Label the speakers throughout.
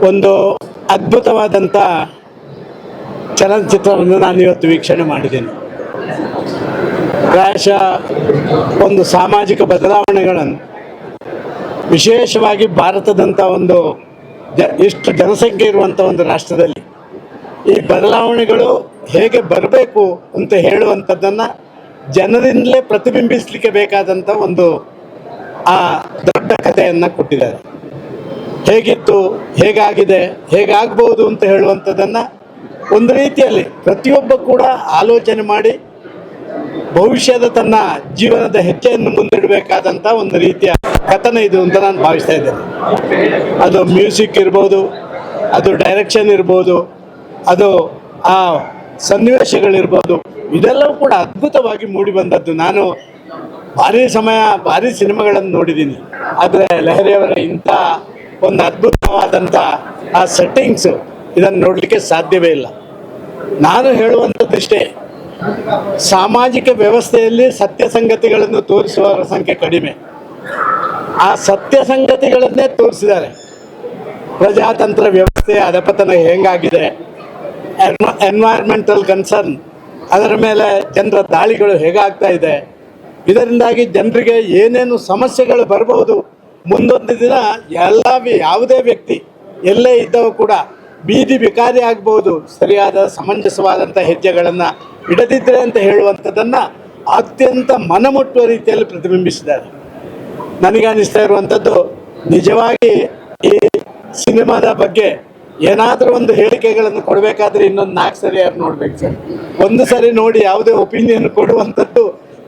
Speaker 1: ಒಂದು ಅದ್ಭುತವಾದಂಥ ಚಲನಚಿತ್ರವನ್ನು ನಾನು ಇವತ್ತು ವೀಕ್ಷಣೆ ಮಾಡಿದ್ದೇನೆ. ಪ್ರಾಯಶಃ ಒಂದು ಸಾಮಾಜಿಕ ಬದಲಾವಣೆಗಳನ್ನು, ವಿಶೇಷವಾಗಿ ಭಾರತದಂಥ ಒಂದು ಇಷ್ಟು ಜನಸಂಖ್ಯೆ ಇರುವಂಥ ಒಂದು ರಾಷ್ಟ್ರದಲ್ಲಿ ಈ ಬದಲಾವಣೆಗಳು ಹೇಗೆ ಬರಬೇಕು ಅಂತ ಹೇಳುವಂಥದ್ದನ್ನು ಜನರಿಂದಲೇ ಪ್ರತಿಬಿಂಬಿಸಲಿಕ್ಕೆ ಬೇಕಾದಂಥ ಒಂದು ಆ ದೊಡ್ಡ ಕಥೆಯನ್ನು ಕೊಟ್ಟಿದ್ದಾರೆ. ಹೇಗಿತ್ತು, ಹೇಗಾಗಿದೆ, ಹೇಗಾಗ್ಬೋದು ಅಂತ ಹೇಳುವಂಥದ್ದನ್ನು ಒಂದು ರೀತಿಯಲ್ಲಿ ಪ್ರತಿಯೊಬ್ಬ ಕೂಡ ಆಲೋಚನೆ ಮಾಡಿ ಭವಿಷ್ಯದ ತನ್ನ ಜೀವನದ ಹೆಜ್ಜೆಯನ್ನು ಮುಂದಿಡಬೇಕಾದಂಥ ಒಂದು ರೀತಿಯ ಕಥನ ಇದು ಅಂತ ನಾನು ಭಾವಿಸ್ತಾ ಇದ್ದೇನೆ. ಅದು ಮ್ಯೂಸಿಕ್ ಇರ್ಬೋದು, ಅದು ಡೈರೆಕ್ಷನ್ ಇರ್ಬೋದು, ಅದು ಆ ಸನ್ನಿವೇಶಗಳಿರ್ಬೋದು, ಇದೆಲ್ಲವೂ ಕೂಡ ಅದ್ಭುತವಾಗಿ ಮೂಡಿ ಬಂದದ್ದು. ನಾನು ಭಾರಿ ಸಿನಿಮಾಗಳನ್ನು ನೋಡಿದ್ದೀನಿ, ಆದರೆ ಲಹರಿಯವರ ಇಂಥ ಒಂದು ಅದ್ಭುತವಾದಂಥ ಆ ಸೆಟ್ಟಿಂಗ್ಸು ಇದನ್ನು ನೋಡಲಿಕ್ಕೆ ಸಾಧ್ಯವೇ ಇಲ್ಲ. ನಾನು ಹೇಳುವಂಥದ್ದಿಷ್ಟೇ, ಸಾಮಾಜಿಕ ವ್ಯವಸ್ಥೆಯಲ್ಲಿ ಸತ್ಯ ಸಂಗತಿಗಳನ್ನು ತೋರಿಸುವವರ ಸಂಖ್ಯೆ ಕಡಿಮೆ. ಆ ಸತ್ಯ ಸಂಗತಿಗಳನ್ನೇ ತೋರಿಸಿದ್ದಾರೆ. ಪ್ರಜಾತಂತ್ರ ವ್ಯವಸ್ಥೆಯ ಅಧಪತನ ಹೇಗಾಗಿದೆ, ಎನ್ವೈರ್ಮೆಂಟಲ್ ಕನ್ಸರ್ನ್, ಅದರ ಮೇಲೆ ಜನರ ದಾಳಿಗಳು ಹೇಗಾಗ್ತಾ ಇದೆ, ಇದರಿಂದಾಗಿ ಜನರಿಗೆ ಏನೇನು ಸಮಸ್ಯೆಗಳು ಬರಬಹುದು, ಮುಂದೊಂದು ದಿನ ಯಾವುದೇ ವ್ಯಕ್ತಿ ಎಲ್ಲೇ ಇದ್ದವ ಕೂಡ ಬೀದಿ ಬಿಕಾರಿ ಆಗ್ಬೋದು ಸರಿಯಾದ ಸಮಂಜಸವಾದಂಥ ಹೆಜ್ಜೆಗಳನ್ನು ಇಡದಿದ್ದರೆ ಅಂತ ಹೇಳುವಂಥದ್ದನ್ನು ಅತ್ಯಂತ ಮನಮುಟ್ಟುವ ರೀತಿಯಲ್ಲಿ ಪ್ರತಿಬಿಂಬಿಸಿದ್ದಾರೆ. ನನಗೆ ಅನ್ನಿಸ್ತಾ ಇರುವಂಥದ್ದು, ನಿಜವಾಗಿ ಈ ಸಿನಿಮಾದ ಬಗ್ಗೆ ಏನಾದರೂ ಒಂದು ಹೇಳಿಕೆಗಳನ್ನು ಕೊಡಬೇಕಾದ್ರೆ ಇನ್ನೊಂದು 4 ಸರಿ ಯಾರು ನೋಡ್ಬೇಕು ಸರ್. ಒಂದು ಸರಿ ನೋಡಿ ಯಾವುದೇ ಒಪಿನಿಯನ್ ಕೊಡುವಂಥದ್ದು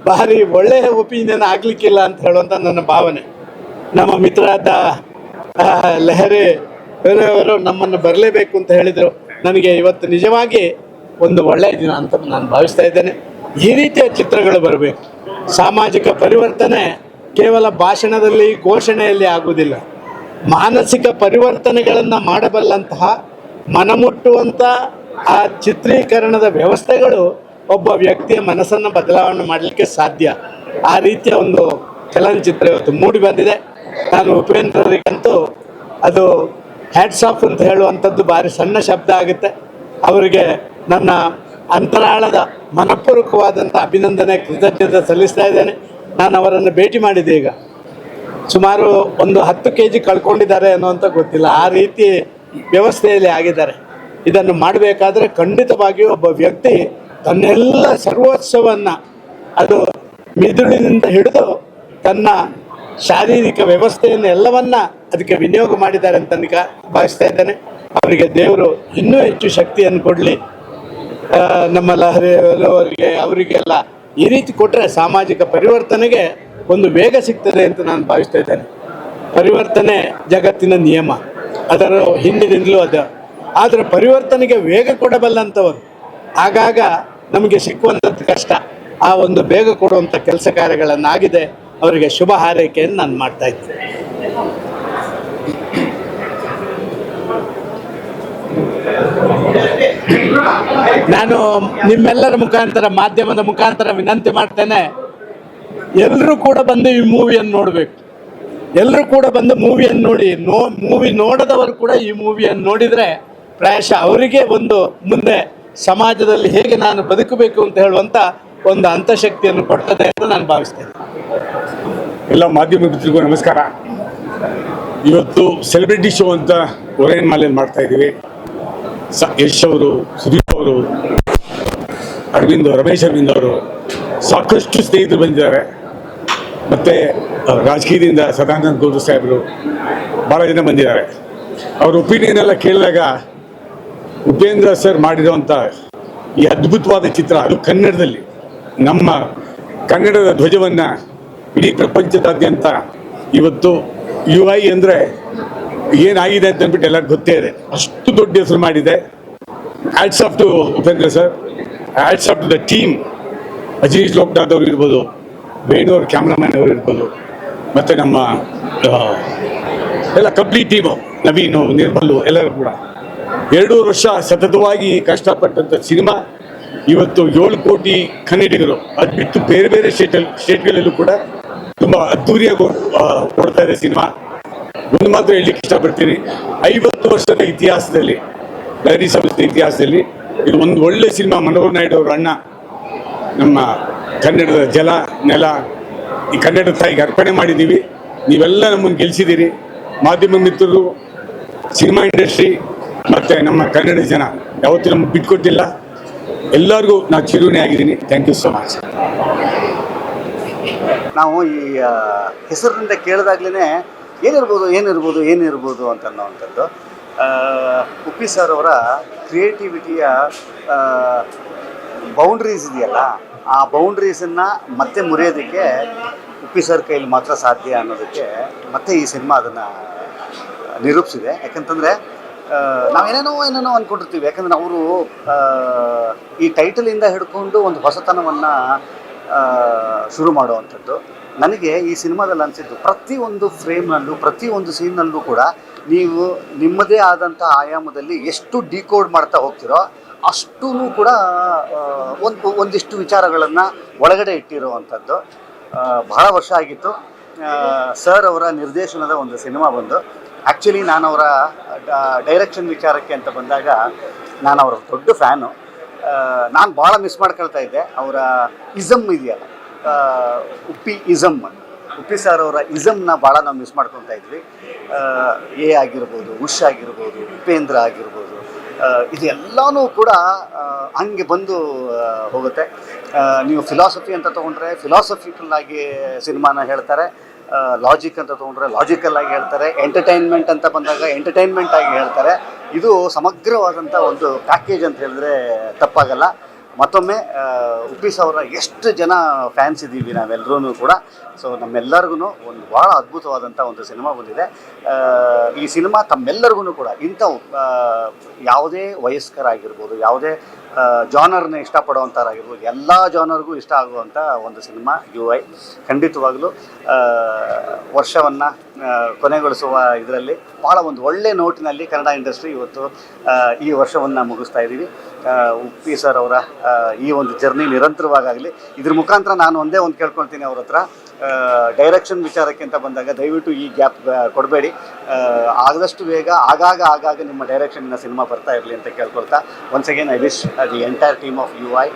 Speaker 1: ಭಾರಿ ಒಳ್ಳೆಯ ಒಪಿನಿಯನ್ ಆಗಲಿಕ್ಕಿಲ್ಲ ಅಂತ ಹೇಳುವಂಥ ನನ್ನ ಭಾವನೆ. ನಮ್ಮ ಮಿತ್ರರಾದ ಲಹರಿ ಅವರು ನಮ್ಮನ್ನು ಬರಲೇಬೇಕು ಅಂತ ಹೇಳಿದರು. ನನಗೆ ಇವತ್ತು ನಿಜವಾಗಿ ಒಂದು ಒಳ್ಳೆಯ ದಿನ ಅಂತ ನಾನು ಭಾವಿಸ್ತಾ ಇದ್ದೇನೆ. ಈ ರೀತಿಯ ಚಿತ್ರಗಳು ಬರಬೇಕು. ಸಾಮಾಜಿಕ ಪರಿವರ್ತನೆ ಕೇವಲ ಭಾಷಣದಲ್ಲಿ, ಘೋಷಣೆಯಲ್ಲಿ ಆಗುವುದಿಲ್ಲ. ಮಾನಸಿಕ ಪರಿವರ್ತನೆಗಳನ್ನು ಮಾಡಬಲ್ಲಂತಹ, ಮನಮುಟ್ಟುವಂಥ ಆ ಚಿತ್ರೀಕರಣದ ವ್ಯವಸ್ಥೆಗಳು ಒಬ್ಬ ವ್ಯಕ್ತಿಯ ಮನಸ್ಸನ್ನು ಬದಲಾವಣೆ ಮಾಡಲಿಕ್ಕೆ ಸಾಧ್ಯ. ಆ ರೀತಿಯ ಒಂದು ಚಲನಚಿತ್ರ ಇವತ್ತು ಮೂಡಿ ಬಂದಿದೆ. ನಾನು ಉಪೇಂದ್ರರಿಗಂತೂ ಅದು ಹ್ಯಾಟ್ಸ್ ಆಫ್ ಅಂತ ಹೇಳುವಂಥದ್ದು ಭಾರಿ ಸಣ್ಣ ಶಬ್ದ ಆಗುತ್ತೆ. ಅವರಿಗೆ ನನ್ನ ಅಂತರಾಳದ ಮನಪೂರ್ವಕವಾದಂಥ ಅಭಿನಂದನೆ, ಕೃತಜ್ಞತೆ ಸಲ್ಲಿಸ್ತಾ ಇದ್ದೇನೆ. ನಾನು ಅವರನ್ನು ಭೇಟಿ ಮಾಡಿದ್ದೆ. ಈಗ ಸುಮಾರು ಒಂದು 10 kg ಕಳ್ಕೊಂಡಿದ್ದಾರೆ ಅನ್ನುವಂಥ ಗೊತ್ತಿಲ್ಲ, ಆ ರೀತಿ ವ್ಯವಸ್ಥೆಯಲ್ಲಿ ಆಗಿದ್ದಾರೆ. ಇದನ್ನು ಮಾಡಬೇಕಾದ್ರೆ ಖಂಡಿತವಾಗಿಯೂ ಒಬ್ಬ ವ್ಯಕ್ತಿ ತನ್ನೆಲ್ಲ ಸರ್ವಸ್ವವನ್ನು, ಅದು ಮಿದುಳಿನಿಂದ ಹಿಡಿದು ತನ್ನ ಶಾರೀರಿಕ ವ್ಯವಸ್ಥೆಯನ್ನು ಎಲ್ಲವನ್ನ ಅದಕ್ಕೆ ವಿನಿಯೋಗ ಮಾಡಿದ್ದಾರೆ ಅಂತ ಭಾವಿಸ್ತಾ ಇದ್ದೇನೆ. ಅವರಿಗೆ ದೇವರು ಇನ್ನೂ ಹೆಚ್ಚು ಶಕ್ತಿಯನ್ನು ಕೊಡಲಿ. ನಮ್ಮ ಲಹರಿ ಅವರಿಗೆಲ್ಲ ಈ ರೀತಿ ಕೊಟ್ಟರೆ ಸಾಮಾಜಿಕ ಪರಿವರ್ತನೆಗೆ ಒಂದು ವೇಗ ಸಿಗ್ತದೆ ಅಂತ ನಾನು ಭಾವಿಸ್ತಾ ಇದ್ದೇನೆ. ಪರಿವರ್ತನೆ ಜಗತ್ತಿನ ನಿಯಮ, ಅದರ ಹಿಂದಿನಿಂದಲೂ ಅದು. ಆದರೆ ಪರಿವರ್ತನೆಗೆ ವೇಗ ಕೊಡಬಲ್ಲಂಥವರು ಆಗಾಗ ನಮಗೆ ಸಿಕ್ಕುವಂಥದ್ದು ಕಷ್ಟ. ಆ ಒಂದು ಬೇಗ ಕೊಡುವಂಥ ಕೆಲಸ ಕಾರ್ಯಗಳನ್ನಾಗಿದೆ. ಅವರಿಗೆ ಶುಭ ಹಾರೈಕೆಯನ್ನು ನಾನು ಮಾಡ್ತಾ ಇದ್ದೇನೆ. ನಾನು ನಿಮ್ಮೆಲ್ಲರ ಮುಖಾಂತರ, ಮಾಧ್ಯಮದ ಮುಖಾಂತರ ವಿನಂತಿ ಮಾಡ್ತೇನೆ, ಎಲ್ಲರೂ ಕೂಡ ಬಂದು ಈ ಮೂವಿಯನ್ನು ನೋಡಬೇಕು. ಎಲ್ಲರೂ ಕೂಡ ಬಂದು ಮೂವಿಯನ್ನು ನೋಡಿ, ಮೂವಿ ನೋಡದವರು ಕೂಡ ಈ ಮೂವಿಯನ್ನು ನೋಡಿದರೆ ಪ್ರಾಯಶಃ ಅವರಿಗೆ ಒಂದು ಮುಂದೆ ಸಮಾಜದಲ್ಲಿ ಹೇಗೆ ನಾನು ಬದುಕಬೇಕು ಅಂತ ಹೇಳುವಂಥ ಒಂದು ಅಂತಃಶಕ್ತಿಯನ್ನು ಕೊಡ್ತದೆ ಅಂತ ನಾನು ಭಾವಿಸ್ತೇನೆ.
Speaker 2: ಎಲ್ಲ ಮಾಧ್ಯಮ ಮಿತ್ರರಿಗೂ ನಮಸ್ಕಾರ. ಇವತ್ತು ಸೆಲೆಬ್ರಿಟಿ ಶೋ ಅಂತ ಒರೇನ್ ಮಾಲೆಯಲ್ಲಿ ಮಾಡ್ತಾ ಇದ್ದೀವಿ. ಯಶ್ ಅವರು, ಸುದೀಪ್ ಅವರು, ರಮೇಶ್ ಅರವಿಂದ್ ಅವರು, ಸಾಕಷ್ಟು ಸ್ನೇಹಿತರು ಬಂದಿದ್ದಾರೆ. ಮತ್ತು ರಾಜಕೀಯದಿಂದ ಸದಾನಂದ ಗೌಡ ಸಾಹೇಬರು, ಭಾಳ ಜನ ಬಂದಿದ್ದಾರೆ. ಅವ್ರ ಒಪಿನಿಯನ್ ಎಲ್ಲ ಕೇಳಿದಾಗ ಉಪೇಂದ್ರ ಸರ್ ಮಾಡಿರುವಂಥ ಈ ಅದ್ಭುತವಾದ ಚಿತ್ರ, ಅದು ಕನ್ನಡದಲ್ಲಿ ನಮ್ಮ ಕನ್ನಡದ ಧ್ವಜವನ್ನು ಇಡೀ ಪ್ರಪಂಚದಾದ್ಯಂತ ಇವತ್ತು UI ಅಂದರೆ ಏನಾಗಿದೆ ಅಂತ ಅಂದ್ಬಿಟ್ಟು ಎಲ್ಲರಿಗೂ ಗೊತ್ತೇ ಇದೆ. ಅಷ್ಟು ದೊಡ್ಡ ಹೆಸರು ಮಾಡಿದೆ. Hats off to Upendra sir, hats off to the team. Ajeesh Lokanath ಅವರು ಇರ್ಬೋದು, ಬೇಣೂರು ಕ್ಯಾಮ್ರಾಮ್ಯಾನ್ ಅವರು ಇರ್ಬೋದು, ಮತ್ತು ನಮ್ಮ ಎಲ್ಲ ಕಂಪ್ಲೀಟ್ ಟೀಮು, ನವೀನು, ನಿರ್ಮಲು ಎಲ್ಲರೂ ಕೂಡ 2 ವರ್ಷ ಸತತವಾಗಿ ಕಷ್ಟಪಟ್ಟಂಥ ಸಿನಿಮಾ ಇವತ್ತು 7 ಕೋಟಿ ಕನ್ನಡಿಗರು ಅದು ಬಿಟ್ಟು ಬೇರೆ ಬೇರೆ ಸ್ಟೇಟ್ಗಳಲ್ಲೂ ಕೂಡ ತುಂಬ ಅದ್ದೂರಿಯಾಗಿ ಕೊಡ್ತಾ ಇದೆ ಸಿನಿಮಾ. ಒಂದು ಮಾತ್ರ ಹೇಳಲಿಕ್ಕೆ ಇಷ್ಟಪಡ್ತೀನಿ, 50 ವರ್ಷದ ಇತಿಹಾಸದಲ್ಲಿ, ಲಹರಿ ಸಂಸ್ಥೆ ಇತಿಹಾಸದಲ್ಲಿ ಇದು ಒಂದು ಒಳ್ಳೆ ಸಿನಿಮಾ. ಮನೋಹರ್ ನಾಯ್ಡು ಅವರ ಅಣ್ಣ ನಮ್ಮ ಕನ್ನಡದ ಜಲ ನೆಲ ಈ ಕನ್ನಡ ತಾಯಿಗೆ ಅರ್ಪಣೆ ಮಾಡಿದ್ದೀವಿ. ನೀವೆಲ್ಲ ನಮ್ಮನ್ನು ಗೆಲ್ಲಿಸಿದ್ದೀರಿ. ಮಾಧ್ಯಮ ಮಿತ್ರರು, ಸಿನಿಮಾ ಇಂಡಸ್ಟ್ರಿ ಮತ್ತು ನಮ್ಮ ಕನ್ನಡ ಜನ ಯಾವತ್ತೂ ನಮಗೆ ಬಿಟ್ಕೊಟ್ಟಿಲ್ಲ. ಎಲ್ಲರಿಗೂ ನಾನು ಚಿರುಣಿ ಆಗಿದ್ದೀನಿ. Thank you so much.
Speaker 3: ನಾವು ಈ ಹೆಸರಿನಿಂದ ಕೇಳಿದಾಗ್ಲೇ ಏನಿರ್ಬೋದು ಅಂತ ಅನ್ನೋವಂಥದ್ದು. ಉಪ್ಪಿ ಸರ್ ಅವರ ಕ್ರಿಯೇಟಿವಿಟಿಯ ಬೌಂಡ್ರೀಸ್ ಇದೆಯಲ್ಲ, ಆ ಬೌಂಡ್ರೀಸನ್ನು ಮತ್ತೆ ಮುರಿಯೋದಕ್ಕೆ ಉಪ್ಪಿ ಸರ್ ಕೈಲಿ ಮಾತ್ರ ಸಾಧ್ಯ ಅನ್ನೋದಕ್ಕೆ ಮತ್ತೆ ಈ ಸಿನಿಮಾ ಅದನ್ನು ನಿರೂಪಿಸಿದೆ. ಯಾಕಂತಂದರೆ ನಾವೇನೇನೋ ಅಂದ್ಕೊಂಡಿರ್ತೀವಿ. ಯಾಕಂದರೆ ಅವರು ಈ ಟೈಟಲಿಂದ ಹಿಡ್ಕೊಂಡು ಒಂದು ಹೊಸತನವನ್ನು ಶುರು ಮಾಡುವಂಥದ್ದು. ನನಗೆ ಈ ಸಿನಿಮಾದಲ್ಲಿ ಅನಿಸಿದ್ದು ಪ್ರತಿಯೊಂದು ಫ್ರೇಮ್ನಲ್ಲೂ ಪ್ರತಿಯೊಂದು ಸೀನ್ನಲ್ಲೂ ಕೂಡ ನೀವು ನಿಮ್ಮದೇ ಆದಂಥ ಆಯಾಮದಲ್ಲಿ ಎಷ್ಟು ಡಿಕೋಡ್ ಮಾಡ್ತಾ ಹೋಗ್ತಿರೋ ಅಷ್ಟೂ ಕೂಡ ಒಂದಿಷ್ಟು ವಿಚಾರಗಳನ್ನು ಒಳಗಡೆ ಇಟ್ಟಿರುವಂಥದ್ದು. ಬಹಳ ವರ್ಷ ಆಗಿತ್ತು ಸರ್ ಅವರ ನಿರ್ದೇಶನದ ಒಂದು ಸಿನಿಮಾ ಬಂದು. ಆ್ಯಕ್ಚುಲಿ ನಾನು ಅವರ ಡೈರೆಕ್ಷನ್ ವಿಚಾರಕ್ಕೆ ಅಂತ ಬಂದಾಗ ನಾನು ಅವರ ದೊಡ್ಡ ಫ್ಯಾನು. ನಾನು ಭಾಳ ಮಿಸ್ ಮಾಡ್ಕೊಳ್ತಾ ಇದ್ದೆ ಅವರ ಇಸಮ್ ಇದೆಯಲ್ಲ, ಉಪ್ಪಿ ಸರ್ ಅವರ ಇಸಮ್ನ ಭಾಳ ನಾವು ಮಿಸ್ ಮಾಡ್ಕೊತಾ ಇದ್ವಿ. ಆಗಿರ್ಬೋದು, ಉಷ್ ಆಗಿರ್ಬೋದು, ಉಪೇಂದ್ರ ಆಗಿರ್ಬೋದು, ಇದೆಲ್ಲನೂ ಕೂಡ ಹಂಗೆ ಬಂದು ಹೋಗುತ್ತೆ. ನೀವು ಫಿಲಾಸಫಿ ಅಂತ ತೊಗೊಂಡ್ರೆ ಫಿಲಾಸಫಿಕಲ್ ಆಗಿ ಸಿನಿಮಾನ ಹೇಳ್ತಾರೆ, ಲಾಜಿಕ್ ಅಂತ ತೊಗೊಂಡ್ರೆ ಲಾಜಿಕಲ್ ಆಗಿ ಹೇಳ್ತಾರೆ, ಎಂಟರ್ಟೈನ್ಮೆಂಟ್ ಅಂತ ಬಂದಾಗ ಎಂಟರ್ಟೈನ್ಮೆಂಟ್ ಆಗಿ ಹೇಳ್ತಾರೆ. ಇದು ಸಮಗ್ರವಾದಂಥ ಒಂದು ಪ್ಯಾಕೇಜ್ ಅಂತ ಹೇಳಿದ್ರೆ ತಪ್ಪಾಗಲ್ಲ. ಮತ್ತೊಮ್ಮೆ ಉಪ್ಪಿ ಅವರ ಎಷ್ಟು ಜನ ಫ್ಯಾನ್ಸ್ ಇದ್ದೀವಿ ನಾವೆಲ್ಲರೂ ಕೂಡ. ಸೊ ನಮ್ಮೆಲ್ಲರಿಗೂ ಒಂದು ಭಾಳ ಅದ್ಭುತವಾದಂಥ ಒಂದು ಸಿನಿಮಾ ಬಂದಿದೆ. ಈ ಸಿನಿಮಾ ತಮ್ಮೆಲ್ಲರಿಗೂ ಕೂಡ ಇಂಥ ಯಾವುದೇ ವಯಸ್ಕರಾಗಿರ್ಬೋದು, ಯಾವುದೇ ಜಾನರ್ನ ಇಷ್ಟಪಡುವಂಥವ್ರಾಗಿರ್ಬೋದು, ಎಲ್ಲ ಜಾನರ್ಗೂ ಇಷ್ಟ ಆಗುವಂಥ ಒಂದು ಸಿನಿಮಾ UI. ಖಂಡಿತವಾಗಲೂ ವರ್ಷವನ್ನು ಕೊನೆಗೊಳಿಸುವ ಇದರಲ್ಲಿ ಭಾಳ ಒಂದು ಒಳ್ಳೆ ನೋಟಿನಲ್ಲಿ ಕನ್ನಡ ಇಂಡಸ್ಟ್ರಿ ಇವತ್ತು ಈ ವರ್ಷವನ್ನು ಮುಗಿಸ್ತಾ ಇದ್ದೀವಿ. ಉಪ್ಪಿ ಸರ್ ಅವರ ಈ ಒಂದು ಜರ್ನಿ ನಿರಂತರವಾಗಲಿ. ಇದ್ರ ಮುಖಾಂತರ ನಾನು ಒಂದೇ ಒಂದು ಕೇಳ್ಕೊಳ್ತೀನಿ ಅವ್ರ ಹತ್ರ, ಡೈರೆಕ್ಷನ್ ವಿಚಾರಕ್ಕೆ ಅಂತ ಬಂದಾಗ ದಯವಿಟ್ಟು ಈ ಗ್ಯಾಪ್ ಕೊಡಬೇಡಿ. ಆದಷ್ಟು ಬೇಗ ಆಗಾಗ ನಿಮ್ಮ ಡೈರೆಕ್ಷನ್ನ ಸಿನಿಮಾ ಬರ್ತಾ ಇರಲಿ ಅಂತ ಕೇಳ್ಕೊಳ್ತಾ, once again I wish the entire team of UI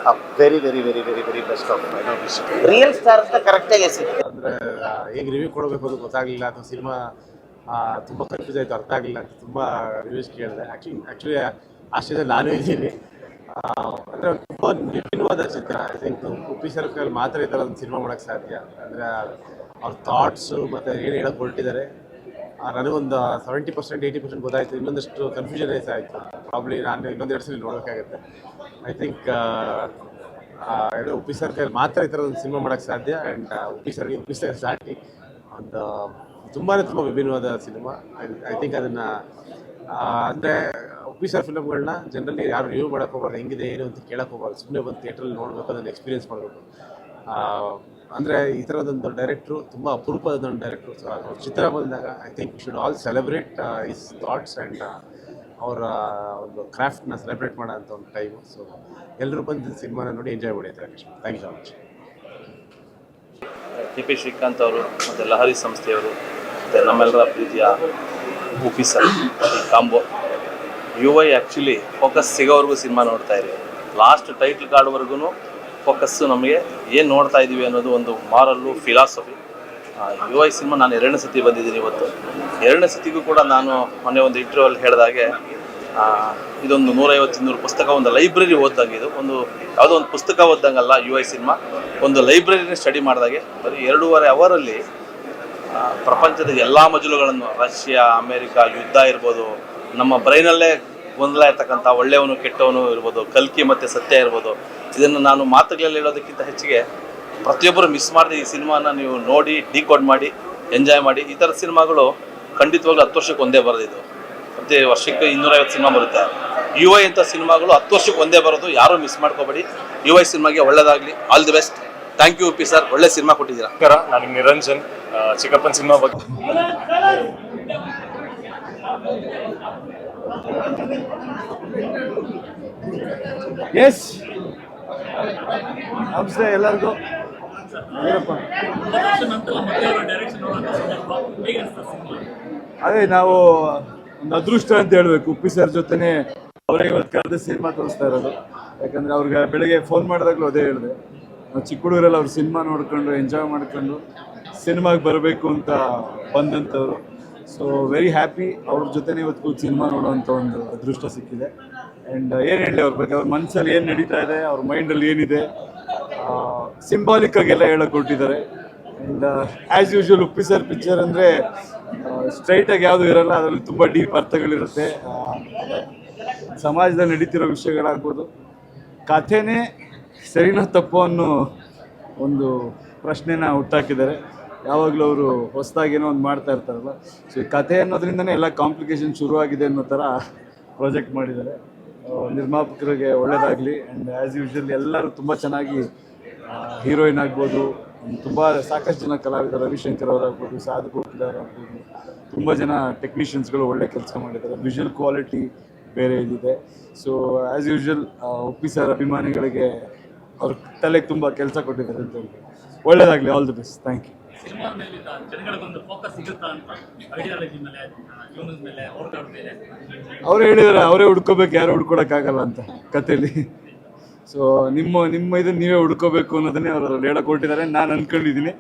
Speaker 3: a very very very very very best of wish.
Speaker 4: Real star ಅಂತ ಕರೆಕ್ಟಾಗಿ ಸಿಕ್ತು.
Speaker 5: ಅಂದರೆ ಹೇಗೆ ರಿವ್ಯೂ ಕೊಡಬೇಕು ಅದು ಗೊತ್ತಾಗಲಿಲ್ಲ, ಅಥವಾ ಸಿನಿಮಾ ತುಂಬ ಕನ್ಫ್ಯೂಸ್ ಆಯಿತು, ಅರ್ಥ ಆಗಲಿಲ್ಲ ಅಂತ ತುಂಬ ರಿವ್ಯೂಸ್ ಕೇಳಿದೆ. ಆ್ಯಕ್ಚುಲಿ ಆಶ್ಚರ್ಯದಲ್ಲಿ ನಾನು ಇದ್ದೀನಿ. ಅಂದರೆ ತುಂಬ ವಿಭಿನ್ನವಾದ ಚಿತ್ರ. ಐ ಥಿಂಕ್ ಉಪ್ಪಿ ಸರ್ ಕೈಯಲ್ಲಿ ಮಾತ್ರ ಈ ಥರ ಒಂದು ಸಿನಿಮಾ ಮಾಡೋಕ್ಕೆ ಸಾಧ್ಯ. ಅಂದರೆ ಅವ್ರ ಥಾಟ್ಸು ಮತ್ತು ಏನು ಹೇಳೋಕ್ಕೆ ಹೊರಟಿದ್ದಾರೆ, ನನಗೊಂದು 70% 80% ಗೊತ್ತಾಯಿತು. ಇನ್ನೊಂದಷ್ಟು ಕನ್ಫ್ಯೂಷನ್ ಆಯಿತು. ಪ್ರಾಬ್ಲಿ ನಾನು ಇನ್ನೊಂದೆರಡು ಸಲ ನೋಡೋಕ್ಕಾಗುತ್ತೆ. ಐ ಥಿಂಕ್ ಉಪ್ಪಿ ಸರ್ ಕೈಯಲ್ಲಿ ಮಾತ್ರ ಈ ಥರ ಒಂದು ಸಿನಿಮಾ ಮಾಡೋಕ್ಕೆ ಸಾಧ್ಯ. ಆ್ಯಂಡ್ ಉಪ್ಪಿ ಸರ್ ಸಾಟಿ ಒಂದು ತುಂಬಾ ವಿಭಿನ್ನವಾದ ಸಿನಿಮಾ. ಐ ಥಿಂಕ್ ಅದನ್ನು ಅಂದರೆ ಉಪ್ಪಿ ಸರ್ ಫಿಲಮ್ಗಳನ್ನ ಜನರಲಿ ಯಾರು ರಿವ್ಯೂ ಮಾಡೋಕ್ಕೆ ಹೋಗ್ಬಾರ್ದು, ಹೆಂಗಿದೆ ಏನು ಅಂತ ಕೇಳಕ್ಕೆ ಹೋಗ್ಬಾರ್ದು. ಸುಮ್ಮನೆ ಬಂದು ಥಿಯೇಟ್ರಲ್ಲಿ ನೋಡಬೇಕು, ಅದನ್ನು ಎಕ್ಸ್ಪೀರಿಯನ್ಸ್ ಮಾಡಬೇಕು. ಅಂದರೆ ಈ ಥರದೊಂದು ಡೈರೆಕ್ಟ್ರು ತುಂಬ ಅಪರೂಪದ ಡೈರೆಕ್ಟ್ರು. ಸೊ ಅವ್ರ ಚಿತ್ರ ಬಂದಾಗ I think we should all celebrate his thoughts and ಅವರ ಒಂದು ಕ್ರಾಫ್ಟ್ನ ಸೆಲೆಬ್ರೇಟ್ ಮಾಡೋ ಅಂಥ ಒಂದು ಟೈಮು. ಸೊ ಎಲ್ಲರೂ ಬಂದು ಸಿನಿಮಾನ ನೋಡಿ ಎಂಜಾಯ್ ಮಾಡಿ ಅಂತ ಹೇಳಿ. Thank you so much.
Speaker 6: TP Srikanth ಅವರು ಮತ್ತು ಲಹರಿ ಸಂಸ್ಥೆಯವರು ಮತ್ತು ನಮ್ಮೆಲ್ಲರ ಪ್ರೀತಿಯ ಉಪ್ಪಿ ಸರ್ ಈ ಕಾಂಬೋ. UI ಆ್ಯಕ್ಚುಲಿ ಫೋಕಸ್ ಸಿಗೋವರೆಗೂ ಸಿನಿಮಾ ನೋಡ್ತಾ ಇದ್ದೀವಿ. ಲಾಸ್ಟ್ ಟೈಟ್ಲ್ ಕಾರ್ಡ್ವರೆಗೂ ಫೋಕಸ್ಸು ನಮಗೆ ಏನು ನೋಡ್ತಾ ಇದ್ದೀವಿ ಅನ್ನೋದು ಒಂದು ಮಾರಲ್ಲು ಫಿಲಾಸಫಿ. UI ಸಿನಿಮಾ ನಾನು 2ನೇ ಸತಿ ಬಂದಿದ್ದೀನಿ ಇವತ್ತು. 2ನೇ ಸತಿಗೂ ಕೂಡ ನಾನು ಮೊನ್ನೆ ಒಂದು ಇಂಟರ್ವ್ಯೂಲ್ಲಿ ಹೇಳಿದಾಗೆ ಇದೊಂದು 150-200 ಪುಸ್ತಕ, ಒಂದು ಲೈಬ್ರರಿ ಓದ್ದಂಗೆ. ಇದು ಒಂದು ಯಾವುದೋ ಒಂದು ಪುಸ್ತಕ ಓದ್ದಂಗಲ್ಲ UI ಸಿನಿಮಾ, ಒಂದು ಲೈಬ್ರರಿನ ಸ್ಟಡಿ ಮಾಡಿದಾಗೆ. ಬರೀ 2.5 ಅವರಲ್ಲಿ ಪ್ರಪಂಚದ ಎಲ್ಲ ಮಜಲುಗಳನ್ನು, ರಷ್ಯಾ, ಅಮೇರಿಕಾ, ಯುದ್ಧ ಇರ್ಬೋದು, ನಮ್ಮ ಬ್ರೈನಲ್ಲೇ ಗೊಂದಲ ಇರ್ತಕ್ಕಂಥ ಒಳ್ಳೆಯವನು ಕೆಟ್ಟವನು ಇರ್ಬೋದು, ಕಲ್ಕಿ ಮತ್ತು ಸತ್ಯ ಇರ್ಬೋದು, ಇದನ್ನು ನಾನು ಮಾತುಗಳಲ್ಲಿ ಹೇಳೋದಕ್ಕಿಂತ ಹೆಚ್ಚಿಗೆ ಪ್ರತಿಯೊಬ್ಬರು ಮಿಸ್ ಮಾಡಿದೆ ಈ ಸಿನಿಮಾನ ನೀವು ನೋಡಿ ಡಿಕೋಡ್ ಮಾಡಿ ಎಂಜಾಯ್ ಮಾಡಿ. ಈ ಥರದ ಸಿನಿಮಾಗಳು ಖಂಡಿತವಾಗ್ಲೂ 10 ವರ್ಷಕ್ಕೆ ಒಂದೇ ಬರೋದಿದ್ದು. ಪ್ರತಿ ವರ್ಷಕ್ಕೆ 250 ಸಿನಿಮಾ ಬರುತ್ತೆ. UI ಅಂತ ಸಿನಿಮಾಗಳು 10 ವರ್ಷಕ್ಕೆ ಒಂದೇ ಬರೋದು. ಯಾರೂ ಮಿಸ್ ಮಾಡ್ಕೋಬೇಡಿ. UI ಸಿನಿಮಾಗೆ ಒಳ್ಳೇದಾಗಲಿ. All the best. Thank you Uppi sir, ಒಳ್ಳೆ ಸಿನಿಮಾ ಕೊಟ್ಟಿದ್ದೀರಾ.
Speaker 7: ನಾನು ನಿರಂಜನ್. ಚಿಕ್ಕಪ್ಪನ ಸಿನಿಮಾ ಬಗ್ಗೆ ಎಸ್ ನಮಸ್ತೆ ಎಲ್ಲರಿಗೂ. ಏನಪ್ಪ ಅದೇ ನಾವು ಒಂದು ಅದೃಷ್ಟ ಅಂತ ಹೇಳ್ಬೇಕು. ಉಪ್ಪಿ ಸರ್ ಜೊತೆನೆ ಅವರೇ ಇವತ್ತು ಕರೆದು ಸಿನಿಮಾ ತೋರಿಸ್ತಾ ಇರೋದು. ಯಾಕಂದ್ರೆ ಅವ್ರಿಗೆ ಬೆಳಗ್ಗೆ ಫೋನ್ ಮಾಡಿದಾಗಲೂ ಅದೇ ಹೇಳಿದೆ, ನಾವು ಚಿಕ್ಕ ಹುಡುಗರೆಲ್ಲ ಅವ್ರ ಸಿನಿಮಾ ನೋಡ್ಕೊಂಡು ಎಂಜಾಯ್ ಮಾಡ್ಕೊಂಡು ಸಿನಿಮಾಗೆ ಬರಬೇಕು ಅಂತ ಬಂದಂಥವ್ರು. ಸೊ ವೆರಿ ಹ್ಯಾಪಿ ಅವ್ರ ಜೊತೆನೇ ಇವತ್ತು ಕೂತು ಸಿನಿಮಾ ನೋಡುವಂಥ ಒಂದು ಅದೃಷ್ಟ ಸಿಕ್ಕಿದೆ. ಆ್ಯಂಡ್ ಏನು ಹೇಳಿ ಅವ್ರ ಬಗ್ಗೆ, ಅವ್ರ ಮನಸ್ಸಲ್ಲಿ ಏನು ನಡೀತಾ ಇದೆ, ಅವ್ರ ಮೈಂಡಲ್ಲಿ ಏನಿದೆ, ಸಿಂಬಾಲಿಕ್ ಆಗಿ ಎಲ್ಲ ಹೇಳಕ್ ಕೊಟ್ಟಿದ್ದಾರೆ. And as usual Uppi sir picture ಅಂದರೆ ಸ್ಟ್ರೈಟಾಗಿ ಯಾವುದು ಇರಲ್ಲ, ಅದರಲ್ಲಿ ತುಂಬ ಡೀಪ್ ಅರ್ಥಗಳಿರುತ್ತೆ. ಸಮಾಜದಲ್ಲಿ ನಡೀತಿರೋ ವಿಷಯಗಳಾಗ್ಬೋದು, ಕಥೆನೇ ಸರಿನೋ ತಪ್ಪೋ ಅನ್ನೋ ಒಂದು ಪ್ರಶ್ನೆನ ಹುಟ್ಟಾಕಿದ್ದಾರೆ. ಯಾವಾಗಲೂ ಅವರು ಹೊಸದಾಗೇನೋ ಒಂದು ಮಾಡ್ತಾ ಇರ್ತಾರಲ್ಲ, ಸೊ ಈ ಕಥೆ ಅನ್ನೋದ್ರಿಂದನೇ ಎಲ್ಲ ಕಾಂಪ್ಲಿಕೇಶನ್ ಶುರುವಾಗಿದೆ ಅನ್ನೋ ಥರ ಪ್ರಾಜೆಕ್ಟ್ ಮಾಡಿದ್ದಾರೆ. ನಿರ್ಮಾಪಕರಿಗೆ ಒಳ್ಳೆಯದಾಗಲಿ. ಆ್ಯಂಡ್ ಆ್ಯಸ್ ಯೂಶುವಲ್ ಎಲ್ಲರೂ ತುಂಬ ಚೆನ್ನಾಗಿ ಹೀರೋಯಿನ್ ಆಗ್ಬೋದು, ತುಂಬ ಸಾಕಷ್ಟು ಜನ ಕಲಾವಿದರು, ರವಿಶಂಕರ್ ಅವರಾಗ್ಬೋದು, ಸಾಧು ಗೋಪಿದಾರ್ ಆಗ್ಬೋದು, ತುಂಬ ಜನ ಟೆಕ್ನಿಷಿಯನ್ಸ್ಗಳು ಒಳ್ಳೆ ಕೆಲಸ ಮಾಡಿದ್ದಾರೆ. ವಿಷುವಲ್ ಕ್ವಾಲಿಟಿ ಬೇರೆ ಇದಿದೆ. So as usual Uppi sir ಅಭಿಮಾನಿಗಳಿಗೆ ಅವ್ರ ತಲೆಗೆ ತುಂಬ ಕೆಲಸ ಕೊಟ್ಟಿದ್ದಾರೆ ಅಂತ ಹೇಳಿ. ಒಳ್ಳೆಯದಾಗಲಿ, all the best, thank you.
Speaker 8: Cinema ಮೇಲೆ ಜನಗಳಿಗೊಂದು ಫೋಕಸ್ ಸಿಗುತ್ತಾ ಅಂತ ಐಡಿಯಾಲಜಿ ಮೇಲೆ, ಯೂನಿಸ್ ಮೇಲೆ ಬೇರೆ
Speaker 7: ಅವರೇ ಹೇಳಿದಾರೆ, ಅವರೇ ಹುಡ್ಕೋಬೇಕು, ಯಾರು ಹುಡ್ಕೊಡಕ್ಕಾಗಲ್ಲ ಅಂತ ಕಥೆಯಲ್ಲಿ. ಸೊ ನಿಮ್ಮ ಇದನ್ನ ನೀವೇ ಹುಡ್ಕೋಬೇಕು ಅನ್ನೋದನ್ನೇ ಅವರು ಹೇಳಕ್ ಹೊರಟಿದ್ದಾರೆ. ನಾನು ಅನ್ಕೊಂಡಿದ್ದೀನಿ,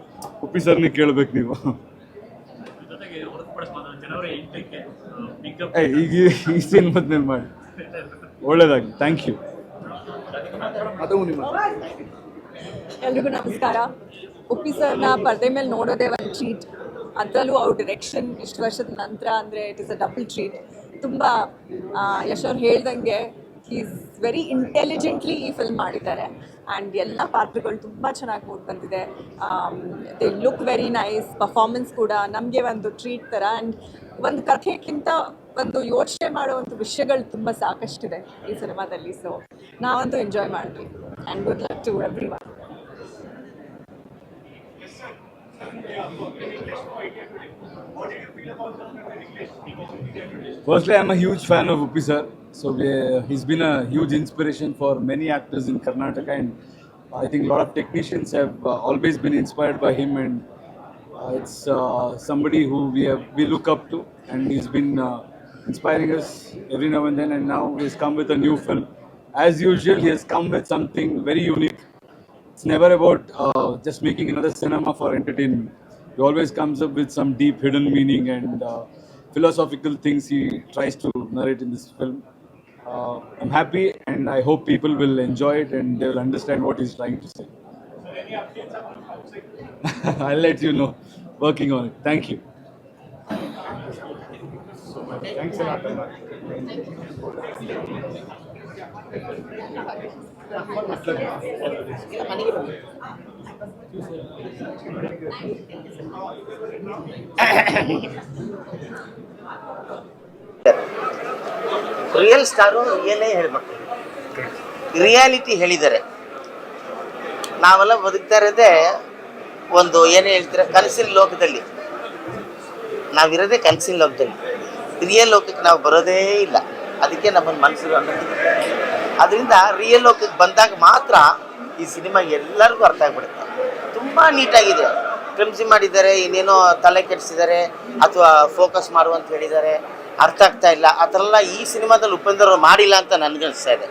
Speaker 7: ಉಪ್ಪಿ ಸರ್ನೇ ಕೇಳಬೇಕು ನೀವು.
Speaker 8: ಜೊತೆಗೆ ಹೊರತುಪಡಿಸಿ ಜನವರಿ 8ಕ್ಕೆ
Speaker 7: ಈಗ ಈ ಸಿನಿಮಾದ ಮೇಲೆ ಮಾಡಿ. ಒಳ್ಳೇದಾಗಲಿ, ಥ್ಯಾಂಕ್ ಯು. ಅದು ನಿಮ್ಮ
Speaker 9: ಎಲ್ರಿಗೂ ನಮಸ್ಕಾರ. ಉಪ್ಪಿ ಸರ್ನ ಪರದೆ ಮೇಲೆ ನೋಡೋದೇ ಒಂದು ಟ್ರೀಟ್, ಅದರಲ್ಲೂ ಅವ್ರ ಡಿರೆಕ್ಷನ್ ಇಷ್ಟು ವರ್ಷದ ನಂತರ ಅಂದರೆ it is a double treat. ತುಂಬ ಯಶ್ ಅವ್ರು ಹೇಳ್ದಂಗೆ ಈಸ್ ವೆರಿ ಇಂಟೆಲಿಜೆಂಟ್ಲಿ ಈ ಫಿಲ್ಮ್ ಮಾಡಿದ್ದಾರೆ. ಆ್ಯಂಡ್ ಎಲ್ಲ ಪಾತ್ರಗಳು ತುಂಬ ಚೆನ್ನಾಗಿ ಮೂಡಿ ಬಂದಿದೆ. They look very nice. Performance ಕೂಡ ನಮಗೆ ಒಂದು ಟ್ರೀಟ್ ಥರ. ಆ್ಯಂಡ್ ಒಂದು ಕಥೆಗಿಂತ ಒಂದು ಯೋಚನೆ ಮಾಡುವಂಥ ವಿಷಯಗಳು ತುಂಬ ಸಾಕಷ್ಟಿದೆ ಈ ಸಿನಿಮಾದಲ್ಲಿ. ಸೊ ನಾವಂತೂ ಎಂಜಾಯ್ ಮಾಡಿದ್ವಿ. And good luck to everyone.
Speaker 7: Firstly, I'm a huge fan of Uppi sir. So he's been a huge inspiration for many actors in Karnataka, and I think a lot of technicians have always been inspired by him, and it's somebody who we look up to, and he's been inspiring us every now and then. And now he's come with a new film. As usual, he has come with something very unique. It's never about just making another cinema for entertainment. He always comes up with some deep hidden meaning and philosophical things he tries to narrate in this film. I'm happy, and I hope people will enjoy it and they will understand what he's trying to say. I'll let you know. Working on it. Thank you. Thanks a lot.
Speaker 4: Real star ರಿಯಲೇ ಹೇಳ್ಬೇಕು, reality ಹೇಳಿದ್ದಾರೆ. ನಾವೆಲ್ಲ ಬದುಕ್ತಾ ಇರೋದೇ ಒಂದು ಏನು ಹೇಳ್ತೀರ, ಕನಸಿನ ಲೋಕದಲ್ಲಿ. ನಾವಿರೋದೇ ಕನಸಿನ ಲೋಕದಲ್ಲಿ, ರಿಯಲ್ ಲೋಕಕ್ಕೆ ನಾವು ಬರೋದೇ ಇಲ್ಲ. ಅದಕ್ಕೆ ನಮ್ಮನ್ನು ಮನಸ್ಸು ಅದರಿಂದ ರಿಯಲ್ ಲೋಕಕ್ಕೆ ಬಂದಾಗ ಮಾತ್ರ ಈ ಸಿನಿಮಾ ಎಲ್ಲರಿಗೂ ಅರ್ಥ ಆಗ್ಬಿಡುತ್ತೆ. ತುಂಬ ನೀಟಾಗಿದೆ, ಕ್ಲಿಮ್ಸಿ ಮಾಡಿದ್ದಾರೆ, ಇನ್ನೇನೋ ತಲೆ ಕೆಡಿಸಿದ್ದಾರೆ ಅಥವಾ ಫೋಕಸ್ ಮಾಡುವಂತ ಹೇಳಿದ್ದಾರೆ, ಅರ್ಥ ಆಗ್ತಾ ಇಲ್ಲ. ಆ ಥರ ಎಲ್ಲ ಈ ಸಿನಿಮಾದಲ್ಲಿ ಉಪೇಂದ್ರ ಅವರು ಮಾಡಿಲ್ಲ ಅಂತ ನನಗನ್ನಿಸ್ತಾ ಇದೆ.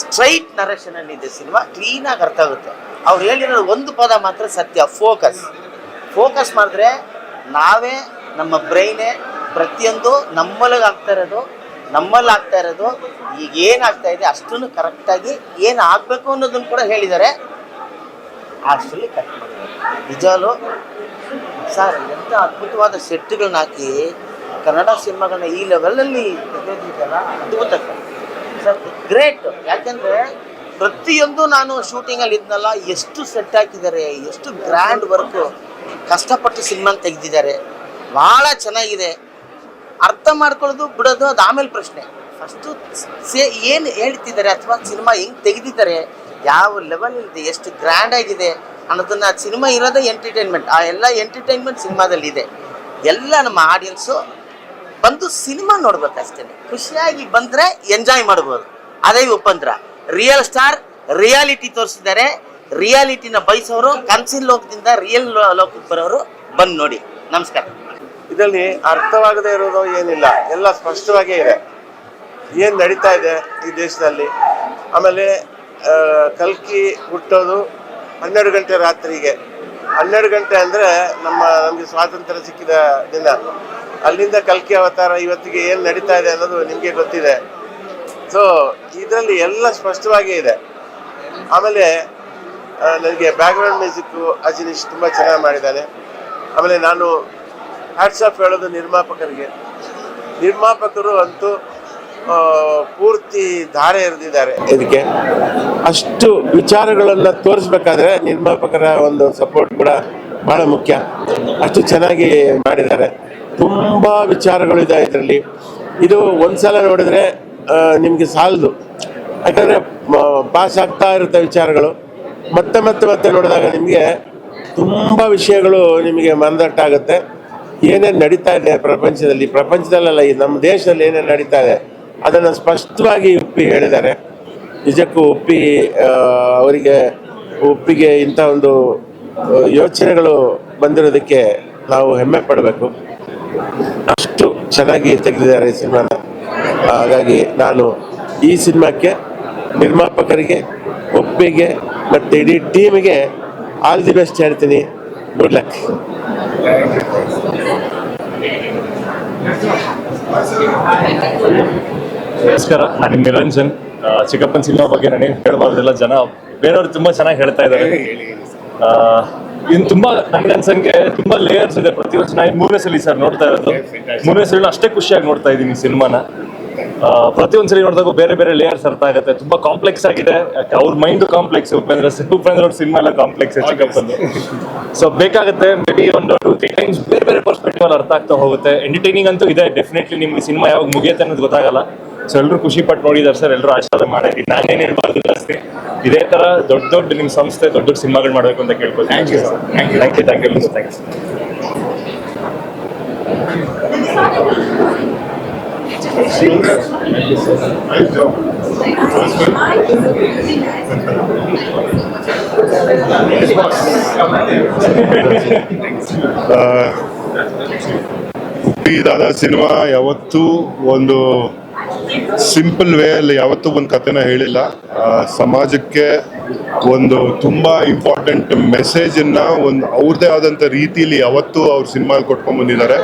Speaker 4: ಸ್ಟ್ರೈಟ್ ನರೇಷನಲ್ಲಿದೆ ಸಿನಿಮಾ, ಕ್ಲೀನಾಗಿ ಅರ್ಥ ಆಗುತ್ತೆ. ಅವ್ರು ಹೇಳಿರೋ ಒಂದು ಪದ ಮಾತ್ರ ಸತ್ಯ, ಫೋಕಸ್ ಮಾಡಿದ್ರೆ ನಾವೇ, ನಮ್ಮ ಬ್ರೈನೇ ಪ್ರತಿಯೊಂದು ನಮ್ಮಲ್ಲಿ ಆಗ್ತಾ ಇರೋದು ಈಗ ಏನಾಗ್ತಾ ಇದೆ ಅಷ್ಟನ್ನು ಕರೆಕ್ಟಾಗಿ ಏನು ಆಗಬೇಕು ಅನ್ನೋದನ್ನು ಕೂಡ ಹೇಳಿದ್ದಾರೆ. ಅಷ್ಟರಲ್ಲಿ ಕಟ್ ಮಾಡಿದ್ದಾರೆ. ನಿಜವೂ ಸರ್ ಎಂಥ ಅದ್ಭುತವಾದ ಸೆಟ್ಗಳನ್ನ ಹಾಕಿ ಕನ್ನಡ ಸಿನಿಮಾಗಳನ್ನ ಈ ಲೆವೆಲಲ್ಲಿ ತೆಗೆದಿದ್ದಲ್ಲ, ಅದ್ಭುತ ಸರ್, ಗ್ರೇಟ್. ಯಾಕೆಂದರೆ ಪ್ರತಿಯೊಂದು ನಾನು ಶೂಟಿಂಗಲ್ಲಿ ಇದ್ನಲ್ಲ, ಎಷ್ಟು ಸೆಟ್ ಹಾಕಿದ್ದಾರೆ, ಎಷ್ಟು ಗ್ರ್ಯಾಂಡ್ ವರ್ಕು, ಕಷ್ಟಪಟ್ಟು ಸಿನಿಮಾ ತೆಗೆದಿದ್ದಾರೆ. ಭಾಳ ಚೆನ್ನಾಗಿದೆ. ಅರ್ಥ ಮಾಡ್ಕೊಳ್ಳೋದು ಬಿಡೋದು ಅದು ಆಮೇಲೆ ಪ್ರಶ್ನೆ. ಫಸ್ಟು ಏನು ಹೇಳ್ತಿದ್ದಾರೆ ಅಥವಾ ಸಿನಿಮಾ ಹೆಂಗೆ ತೆಗೆದಿದ್ದಾರೆ, ಯಾವ ಲೆವೆಲಿದೆ, ಎಷ್ಟು ಗ್ರ್ಯಾಂಡ್ ಆಗಿದೆ ಅನ್ನೋದನ್ನು, ಸಿನಿಮಾ ಇರೋದೇ ಎಂಟರ್ಟೈನ್ಮೆಂಟ್. ಆ ಎಲ್ಲ ಎಂಟರ್ಟೈನ್ಮೆಂಟ್ ಸಿನಿಮಾದಲ್ಲಿ ಇದೆ. ಎಲ್ಲ ನಮ್ಮ ಆಡಿಯನ್ಸು ಬಂದು ಸಿನಿಮಾ ನೋಡ್ಬೇಕಷ್ಟೇ. ಖುಷಿಯಾಗಿ ಬಂದ್ರೆ ಎಂಜಾಯ್ ಮಾಡ್ಬೋದು, ಅದೇ ಉಪಂದ್ರ. ರಿಯಲ್ ಸ್ಟಾರ್ ರಿಯಾಲಿಟಿ ತೋರಿಸಿದ್ದಾರೆ. ರಿಯಾಲಿಟಿನ ಬಯಸೋರು, ಕನಸಿನ ಲೋಕದಿಂದ ರಿಯಲ್ ಲೋಕಕ್ಕೆ ಬರೋರು ಬಂದು ನೋಡಿ. ನಮಸ್ಕಾರ.
Speaker 10: ಇದರಲ್ಲಿ ಅರ್ಥವಾಗದೇ ಇರೋದು ಏನಿಲ್ಲ, ಎಲ್ಲ ಸ್ಪಷ್ಟವಾಗೇ ಇದೆ ಏನು ನಡೀತಾ ಇದೆ ಈ ದೇಶದಲ್ಲಿ. ಆಮೇಲೆ ಕಲ್ಕಿ ಹುಟ್ಟೋದು 12 ಗಂಟೆ ರಾತ್ರಿಗೆ. 12 ಗಂಟೆ ಅಂದರೆ ನಮಗೆ ಸ್ವಾತಂತ್ರ್ಯ ಸಿಕ್ಕಿದ ದಿನ. ಅಲ್ಲಿಂದ ಕಲ್ಕಿ ಅವತಾರ ಇವತ್ತಿಗೆ ಏನು ನಡೀತಾ ಇದೆ ಅನ್ನೋದು ನಿಮಗೆ ಗೊತ್ತಿದೆ. ಸೊ ಇದರಲ್ಲಿ ಎಲ್ಲ ಸ್ಪಷ್ಟವಾಗೇ ಇದೆ. ಆಮೇಲೆ ನನಗೆ ಬ್ಯಾಕ್ಗ್ರೌಂಡ್ ಮ್ಯೂಸಿಕ್ಕು ಅಜಿನೀಶ್ ತುಂಬ ಚೆನ್ನಾಗಿ ಮಾಡಿದ್ದಾನೆ. ಆಮೇಲೆ ನಾನು ಹ್ಯಾಟ್ಸ್ ಆಫ್ ಹೇಳೋದು ನಿರ್ಮಾಪಕರು ಅಂತೂ ಪೂರ್ತಿ ಧಾರೆ ಎರೆದಿದ್ದಾರೆ ಇದಕ್ಕೆ. ಅಷ್ಟು ವಿಚಾರಗಳನ್ನು ತೋರಿಸ್ಬೇಕಾದ್ರೆ ನಿರ್ಮಾಪಕರ ಒಂದು ಸಪೋರ್ಟ್ ಕೂಡ ಭಾಳ ಮುಖ್ಯ. ಅಷ್ಟು ಚೆನ್ನಾಗಿ ಮಾಡಿದ್ದಾರೆ. ತುಂಬ ವಿಚಾರಗಳಿದೆ ಇದರಲ್ಲಿ. ಇದು ಒಂದ್ಸಲ ನೋಡಿದ್ರೆ ನಿಮಗೆ ಸಾಲದು, ಯಾಕಂದರೆ ಪಾಸ್ ಆಗ್ತಾ ಇರುತ್ತೆ ವಿಚಾರಗಳು. ಮತ್ತೆ ಮತ್ತೆ ಮತ್ತೆ ನೋಡಿದಾಗ ನಿಮಗೆ ತುಂಬ ವಿಷಯಗಳು ನಿಮಗೆ ಮನದಟ್ಟಾಗುತ್ತೆ. ಏನೇನು ನಡೀತಾ ಇದೆ ಪ್ರಪಂಚದಲ್ಲ, ಈ ನಮ್ಮ ದೇಶದಲ್ಲಿ ಏನೇನು ನಡೀತಾ ಇದೆ ಅದನ್ನು ಸ್ಪಷ್ಟವಾಗಿ ಉಪ್ಪಿ ಹೇಳಿದ್ದಾರೆ. ನಿಜಕ್ಕೂ ಅವರಿಗೆ ಉಪ್ಪಿಗೆ ಇಂಥ ಒಂದು ಯೋಚನೆಗಳು ಬಂದಿರೋದಕ್ಕೆ ನಾವು ಹೆಮ್ಮೆ ಪಡಬೇಕು. ಅಷ್ಟು ಚೆನ್ನಾಗಿ ತೆಗೆದಿದ್ದಾರೆ ಈ ಸಿನಿಮಾನ. ಹಾಗಾಗಿ ನಾನು ಈ ಸಿನಿಮಾಕ್ಕೆ, ನಿರ್ಮಾಪಕರಿಗೆ, ಒಪ್ಪಿಗೆ ಮತ್ತು ಇಡೀ ಟೀಮಿಗೆ ಆಲ್ ದಿ ಬೆಸ್ಟ್ ಹೇಳ್ತೀನಿ. Good luck.
Speaker 6: ನಮಸ್ಕಾರ, ನಾನು ನಿರಂಜನ್. ಚಿಕ್ಕಪ್ಪನ ಸಿನಿಮಾ ಬಗ್ಗೆ ನನಗೆ ಹೇಳಬಾರ್ದೆಲ್ಲ, ಜನ ಬೇರೆಯವರು ತುಂಬ ಚೆನ್ನಾಗಿ ಹೇಳ್ತಾ ಇದ್ದಾರೆ. ಇನ್ನು ತುಂಬ ನನಗೆ ಅನ್ಸಂಗೆ ತುಂಬ ಲೇಯರ್ಸ್ ಇದೆ. ಪ್ರತಿ ವರ್ಷ ನಾನು 3ನೇ ಸಲ ಸರ್ ನೋಡ್ತಾ ಇರೋದು. 3ನೇ ಸಲ ಅಷ್ಟೇ ಖುಷಿಯಾಗಿ ನೋಡ್ತಾ ಇದ್ದೀನಿ ಸಿನಿಮಾನ. ಪ್ರತಿಯೊಂದ್ಸಲಿ ನೋಡಿದಾಗ ಬೇರೆ ಬೇರೆ ಲೇಯರ್ಸ್ ಅರ್ಥ ಆಗುತ್ತೆ. ತುಂಬಾ ಕಾಂಪ್ಲೆಕ್ಸ್ ಆಗಿದೆ. ಅವ್ರ ಮೈಂಡ್ ಕಾಂಪ್ಲೆಕ್ಸ್, ಉಪೇಂದ್ರ ಅವ್ರ ಸಿನಿಮಾ ಎಲ್ಲ ಕಾಂಪ್ಲೆಕ್ಸ್ ಚಿಕ್ಕಪ್ಪಂದು. ಸೊ ಬೇಕಾಗುತ್ತೆ ಮೇ ಬಿ 1-2-3 ಟೈಮ್ಸ್ ಬೇರೆ ಬೇರೆ ಪರ್ಸ್ಪೆಕ್ಟಿವ್ ಅಲ್ಲಿ ಅರ್ಥ ಆಗ್ತಾ ಹೋಗುತ್ತೆ. ಎಂಟರ್ಟೈನಿಂಗ್ ಅಂತೂ ಇದೆ ಡೆಫಿನೆಟ್ಲಿ. ನಿಮ್ಗೆ ಸಿನಿಮಾ ಯಾವಾಗ ಮುಗಿಯುತ್ತೆ ಅನ್ನೋದು ಗೊತ್ತಾಗಲ್ಲ. ಸೊ ಎಲ್ಲರೂ ಖುಷಿ ಪಟ್ಟು ನೋಡಿದ್ದಾರೆ ಸರ್. ಎಲ್ಲರೂ ಆಶೀರ್ವಾದ ಮಾಡಿ. ನಾನೇನು ಹೇಳ್ಬಾರ್ದು ಜಾಸ್ತಿ. ಇದೇ ತರ ದೊಡ್ಡ ನಿಮ್ಮ ಸಂಸ್ಥೆ ದೊಡ್ಡ ಸಿನಿಮಾಗಳು ಮಾಡಬೇಕು ಅಂತ ಕೇಳ್ಬೋದು. Thank you sir. Thank you.
Speaker 11: ಇದಾದ ಸಿನಿಮಾ ಯಾವತ್ತೂ ಒಂದು ಸಿಂಪಲ್ ವೇ ಅಲ್ಲಿ ಯಾವತ್ತೂ ಒಂದು ಕಥೆನ ಹೇಳಿಲ್ಲ. ಸಮಾಜಕ್ಕೆ ಒಂದು ತುಂಬಾ ಇಂಪಾರ್ಟೆಂಟ್ ಮೆಸೇಜನ್ನ ಒಂದು ಅವ್ರದ್ದೇ ಆದಂಥ ರೀತಿಯಲ್ಲಿ ಯಾವತ್ತೂ ಅವ್ರ ಸಿನಿಮಾಲ್ ಕೊಟ್ಕೊಂಡ್ ಬಂದಿದ್ದಾರೆ.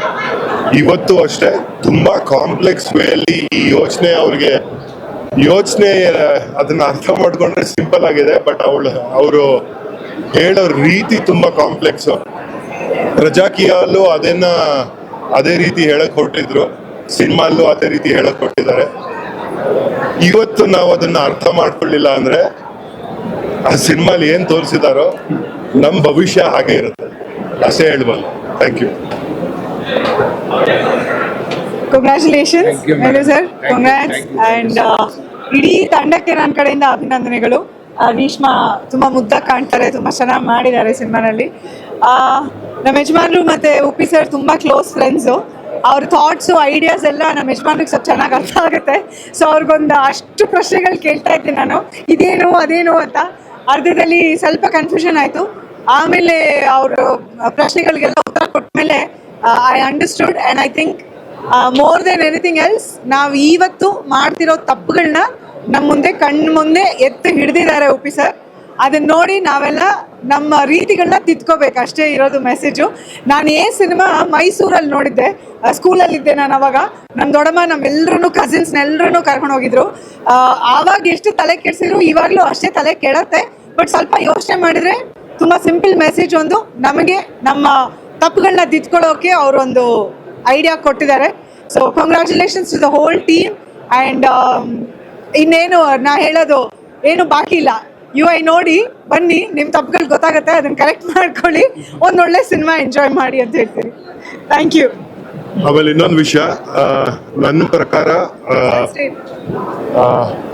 Speaker 11: ಇವತ್ತು ಅಷ್ಟೇ ತುಂಬಾ ಕಾಂಪ್ಲೆಕ್ಸ್ ವೇ ಅಲ್ಲಿ ಈ ಯೋಚನೆ ಅದನ್ನ ಅರ್ಥ ಮಾಡ್ಕೊಂಡ್ರೆ ಸಿಂಪಲ್ ಆಗಿದೆ. ಬಟ್ ಅವರು ಹೇಳೋ ರೀತಿ ತುಂಬಾ ಕಾಂಪ್ಲೆಕ್ಸ್. ಪ್ರಜಾಕೀಯಲ್ಲೂ ಅದೇ ರೀತಿ ಹೇಳಕ್ ಹೊರಟಿದ್ರು, ಸಿನಿಮಾಲ್ಲೂ ಅದೇ ರೀತಿ ಹೇಳಕ್ ಹೊರಟಿದ್ದಾರೆ. ಇವತ್ತು ನಾವು ಅದನ್ನ ಅರ್ಥ ಮಾಡ್ಕೊಳ್ಳಿಲ್ಲ ಅಂದ್ರೆ ಆ ಸಿನಿಮಾಲಿ ಏನ್ ತೋರಿಸಿದಾರೋ ನಮ್ಮ ಭವಿಷ್ಯ ಹಾಗೆ ಇರುತ್ತೆ ಅಷ್ಟೇ ಹೇಳ್ಬೋದು. Thank you.
Speaker 9: Congratulations sir, congrats. And ಇಡೀ ತಂಡಕ್ಕೆ ನನ್ನ ಕಡೆಯಿಂದ ಅಭಿನಂದನೆಗಳು. ರೀಶ್ಮಾ ತುಂಬ ಮುದ್ದಾಗಿ ಕಾಣ್ತಾರೆ, ತುಂಬ ಚೆನ್ನಾಗಿ ಮಾಡಿದ್ದಾರೆ ಸಿನಿಮಾನಲ್ಲಿ. ನಮ್ಮ ಯಜಮಾನ್ರು ಮತ್ತು ಉಪ್ಪಿ ಸರ್ ತುಂಬ ಕ್ಲೋಸ್ ಫ್ರೆಂಡ್ಸು. ಅವ್ರ ಥಾಟ್ಸು ಐಡಿಯಾಸ್ ಎಲ್ಲ ನಮ್ಮ ಯಜಮಾನ್ರಿಗೆ ಸ್ವಲ್ಪ ಚೆನ್ನಾಗಿ ಅರ್ಥ ಆಗುತ್ತೆ. ಸೊ ಅವ್ರಿಗೊಂದು ಅಷ್ಟು ಪ್ರಶ್ನೆಗಳು ಕೇಳ್ತಾ ಇದ್ದೀನಿ ನಾನು, ಇದೇನು ಅದೇನು ಅಂತ. ಅರ್ಧದಲ್ಲಿ ಸ್ವಲ್ಪ ಕನ್ಫ್ಯೂಷನ್ ಆಯಿತು. ಆಮೇಲೆ ಅವರು ಪ್ರಶ್ನೆಗಳಿಗೆಲ್ಲ ಉತ್ತರ ಕೊಟ್ಟ ಮೇಲೆ I understood. And I think more than anything else ನಾವು ಇವತ್ತು ಮಾಡ್ತಿರೋ ತಪ್ಪುಗಳನ್ನ ನಮ್ಮ ಮುಂದೆ ಕಣ್ಣು ಮುಂದೆ ಎತ್ತು ಹಿಡಿದಿದ್ದಾರೆ ಉಪ್ಪಿ ಸರ್. ಅದನ್ನ ನೋಡಿ ನಾವೆಲ್ಲ ನಮ್ಮ ರೀತಿಗಳನ್ನ ತಿದ್ಕೋಬೇಕು, ಅಷ್ಟೇ ಇರೋದು ಮೆಸೇಜು. ನಾನು ಸಿನಿಮಾ ಮೈಸೂರಲ್ಲಿ ನೋಡಿದ್ದೆ, ಸ್ಕೂಲಲ್ಲಿದ್ದೆ ನಾನು ಅವಾಗ. ನಮ್ಮ ದೊಡ್ಡಮ್ಮ ನಮ್ಮೆಲ್ಲರೂ ಕಸಿನ್ಸ್ನೆಲ್ಲರೂ ಕರ್ಕೊಂಡು ಹೋಗಿದ್ರು. ಆವಾಗ ಎಷ್ಟು ತಲೆ ಕೆಡಿಸಿದ್ರು ಇವಾಗಲೂ ಅಷ್ಟೇ ತಲೆ ಕೆಡತ್ತೆ. ಬಟ್ ಸ್ವಲ್ಪ ಯೋಚನೆ ಮಾಡಿದರೆ ತುಂಬ ಸಿಂಪಲ್ ಮೆಸೇಜ್ ಒಂದು ನಮಗೆ ನಮ್ಮ ತಪ್ಪುಗಳನ್ನ ತಿದ್ಕೊಳ್ಳೋಕೆ ಅವರೊಂದು ಐಡಿಯಾ ಕೊಟ್ಟಿದ್ದಾರೆ. So congratulations to the whole team. And ಇನ್ನೇನು ನಾ ಹೇಳೋದು ಏನು ಬಾಕಿ ಇಲ್ಲ. UI ನೋಡಿ ಬನ್ನಿ, ನಿಮ್ಮ ತಪ್ಪುಗಳು ಗೊತ್ತಾಗುತ್ತೆ, ಅದನ್ನು ಕರೆಕ್ಟ್ ಮಾಡ್ಕೊಳ್ಳಿ, ಒಂದೊಳ್ಳೆ ಸಿನಿಮಾ ಎಂಜಾಯ್ ಮಾಡಿ ಅಂತ ಹೇಳ್ತೀನಿ. Thank you.
Speaker 11: ಆಮೇಲೆ ಇನ್ನೊಂದು ವಿಷಯ, ನನ್ನ ಪ್ರಕಾರ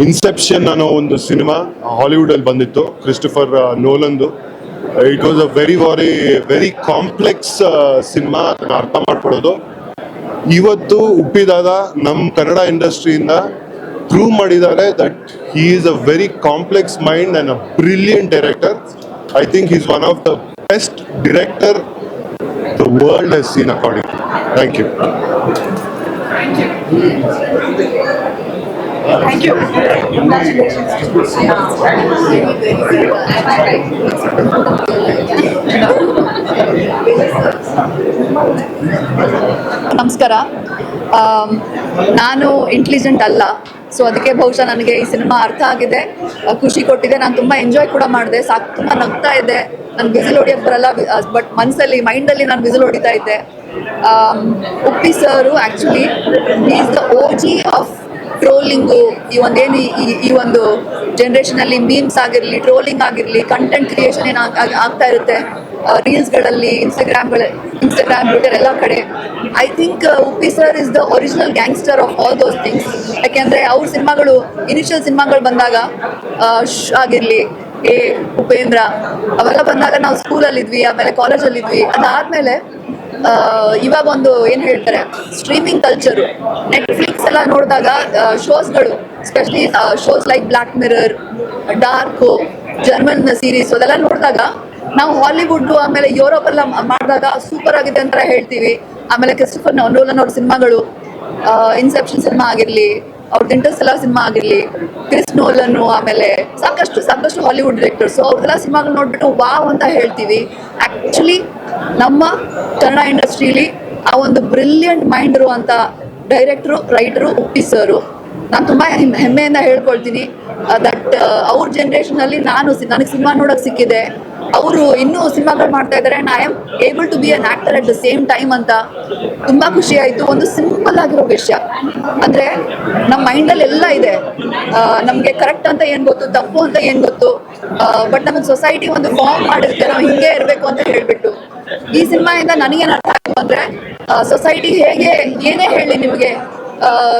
Speaker 11: ಇನ್ಸೆಪ್ಷನ್ ಅನ್ನೋ ಒಂದು ಸಿನಿಮಾ ಹಾಲಿವುಡ್ ಅಲ್ಲಿ ಬಂದಿತ್ತು, ಕ್ರಿಸ್ಟೋಫರ್ ನೋಲನ್ದು. It was a very complex cinema. ಅರ್ಥ ಮಾಡ್ಕೊಳ್ಳೋದು ಇವತ್ತು ಉಪ್ಪಿದಾದ ನಮ್ಮ ಕನ್ನಡ ಇಂಡಸ್ಟ್ರಿಯಿಂದ ಪ್ರೂವ್ ಮಾಡಿದ್ದಾರೆ that he is a very complex mind and a brilliant director. I think is one of the best director the world has seen according to. Thank you.
Speaker 9: Thank you. ನಮಸ್ಕಾರ. ನಾನು intelligent ಅಲ್ಲ, so ಅದಕ್ಕೆ ಬಹುಶಃ ನನಗೆ ಈ cinema ಅರ್ಥ ಆಗಿದೆ, ಖುಷಿ ಕೊಟ್ಟಿದೆ. ನಾನು ತುಂಬ ಎಂಜಾಯ್ ಕೂಡ ಮಾಡಿದೆ, ತುಂಬ ನಗ್ತಾ ಇದ್ದೆ. ನಾನು ವಿಸಿಲ್ ಹೊಡಿಯೋಕ್ಕೆ ಬರಲ್ಲ, ಬಟ್ ಮನಸ್ಸಲ್ಲಿ ಮೈಂಡಲ್ಲಿ ನಾನು ವಿಸಿಲ್ ಹೊಡಿತಾ ಇದ್ದೆ. Uppi sir actually is the OG of trolling. ಈ ಒಂದು ಜನ್ರೇಷನಲ್ಲಿ ಮೀಮ್ಸ್ ಆಗಿರಲಿ, ಟ್ರೋಲಿಂಗ್ ಆಗಿರಲಿ, ಕಂಟೆಂಟ್ ಕ್ರಿಯೇಷನ್ ಏನು ಆಗ್ತಾ ಇರುತ್ತೆ ರೀಲ್ಸ್ಗಳಲ್ಲಿ, ಇನ್ಸ್ಟಾಗ್ರಾಮ್, ಟ್ವಿಟರ್ ಎಲ್ಲ ಕಡೆ. I think Uppi sir is the original gangster of all those things. ಯಾಕೆಂದರೆ ಅವ್ರ ಸಿನಿಮಾಗಳು, ಇನಿಷಿಯಲ್ ಸಿನಿಮಾಗಳು ಬಂದಾಗ ಆಗಿರಲಿ, ಉಪೇಂದ್ರ ಅವೆಲ್ಲ ಬಂದಾಗ ನಾವು ಸ್ಕೂಲಲ್ಲಿದ್ವಿ, ಆಮೇಲೆ ಕಾಲೇಜಲ್ಲಿದ್ವಿ. ಅದಾದಮೇಲೆ ಇವಾಗ ಒಂದು ಏನು ಹೇಳ್ತಾರೆ, ಸ್ಟ್ರೀಮಿಂಗ್ ಕಲ್ಚರು, ನೆಟ್ಫ್ಲಿಕ್ಸ್ ಎಲ್ಲ ನೋಡಿದಾಗ ಶೋಸ್ಗಳು, especially shows like Black Mirror, dark, German series ಅದೆಲ್ಲ ನೋಡಿದಾಗ ನಾವು ಹಾಲಿವುಡ್ಡು ಆಮೇಲೆ ಯುರೋಪೆಲ್ಲ ಮಾಡಿದಾಗ ಸೂಪರ್ ಆಗಿದೆ ಅಂತ ಹೇಳ್ತೀವಿ. ಆಮೇಲೆ ಕ್ರಿಸ್ಟೋಫರ್ ನೋಲನ್ ಅವ್ರ ಸಿನಿಮಾಗಳು, ಇನ್ಸೆಪ್ಷನ್ ಸಿನಿಮಾ ಆಗಿರಲಿ, ಅವ್ರದ್ದು ಇಂಟರ್ಸ್ಟೆಲ್ಲರ್ ಸಿನಿಮಾ ಆಗಿರಲಿ, ಕ್ರಿಸ್ ನೋಲನ್ನು, ಆಮೇಲೆ ಸಾಕಷ್ಟು ಹಾಲಿವುಡ್ ಡೈರೆಕ್ಟರ್ಸು ಅವ್ರದ್ದೆಲ್ಲ ಸಿನಿಮಾಗಳು ನೋಡ್ಬಿಟ್ಟು ವಾವ್ ಅಂತ ಹೇಳ್ತೀವಿ. ಆ್ಯಕ್ಚುಲಿ ನಮ್ಮ ಕನ್ನಡ ಇಂಡಸ್ಟ್ರೀಲಿ ಆ ಒಂದು ಬ್ರಿಲಿಯಂಟ್ ಮೈಂಡ್ ಇರುವಂಥ ಡೈರೆಕ್ಟ್ರು, ರೈಟರು ಉಪ್ಪಿ ಸರು. ನಾನು ತುಂಬ ಹೆಮ್ಮೆಯಿಂದ ಹೇಳ್ಕೊಳ್ತೀನಿ ದಟ್ ಅವ್ರ ಜನ್ರೇಷನಲ್ಲಿ ನನಗೆ ಸಿನಿಮಾ ನೋಡೋಕ್ಕೆ ಸಿಕ್ಕಿದೆ. ಅವರು ಇನ್ನೂ ಸಿನಿಮಾಗಳು ಮಾಡ್ತಾ ಇದ್ದಾರೆ and I am able to be an actor at the same time ಅಂತ ತುಂಬ ಖುಷಿ ಆಯಿತು. ಒಂದು ಸಿಂಪಲ್ ಆಗಿರೋ ವಿಷಯ ಅಂದರೆ ನಮ್ಮ ಮೈಂಡಲ್ಲಿ ಎಲ್ಲ ಇದೆ, ನಮಗೆ ಕರೆಕ್ಟ್ ಅಂತ ಏನು ಗೊತ್ತು, ತಪ್ಪು ಅಂತ ಏನು ಗೊತ್ತು, ಬಟ್ ನಮಗೆ ಸೊಸೈಟಿ ಒಂದು ಫಾರ್ಮ್ ಮಾಡಿರುತ್ತೆ ನಾವು ಹಿಂಗೆ ಇರಬೇಕು ಅಂತ ಹೇಳಿಬಿಟ್ಟು. ಈ ಸಿನಿಮಾಯಿಂದ ನನಗೇನು ಅರ್ಥ ಆಯಿತು ಅಂದರೆ ಸೊಸೈಟಿ ಹೇಗೆ, ಏನೇ ಹೇಳಿ ನಿಮಗೆ,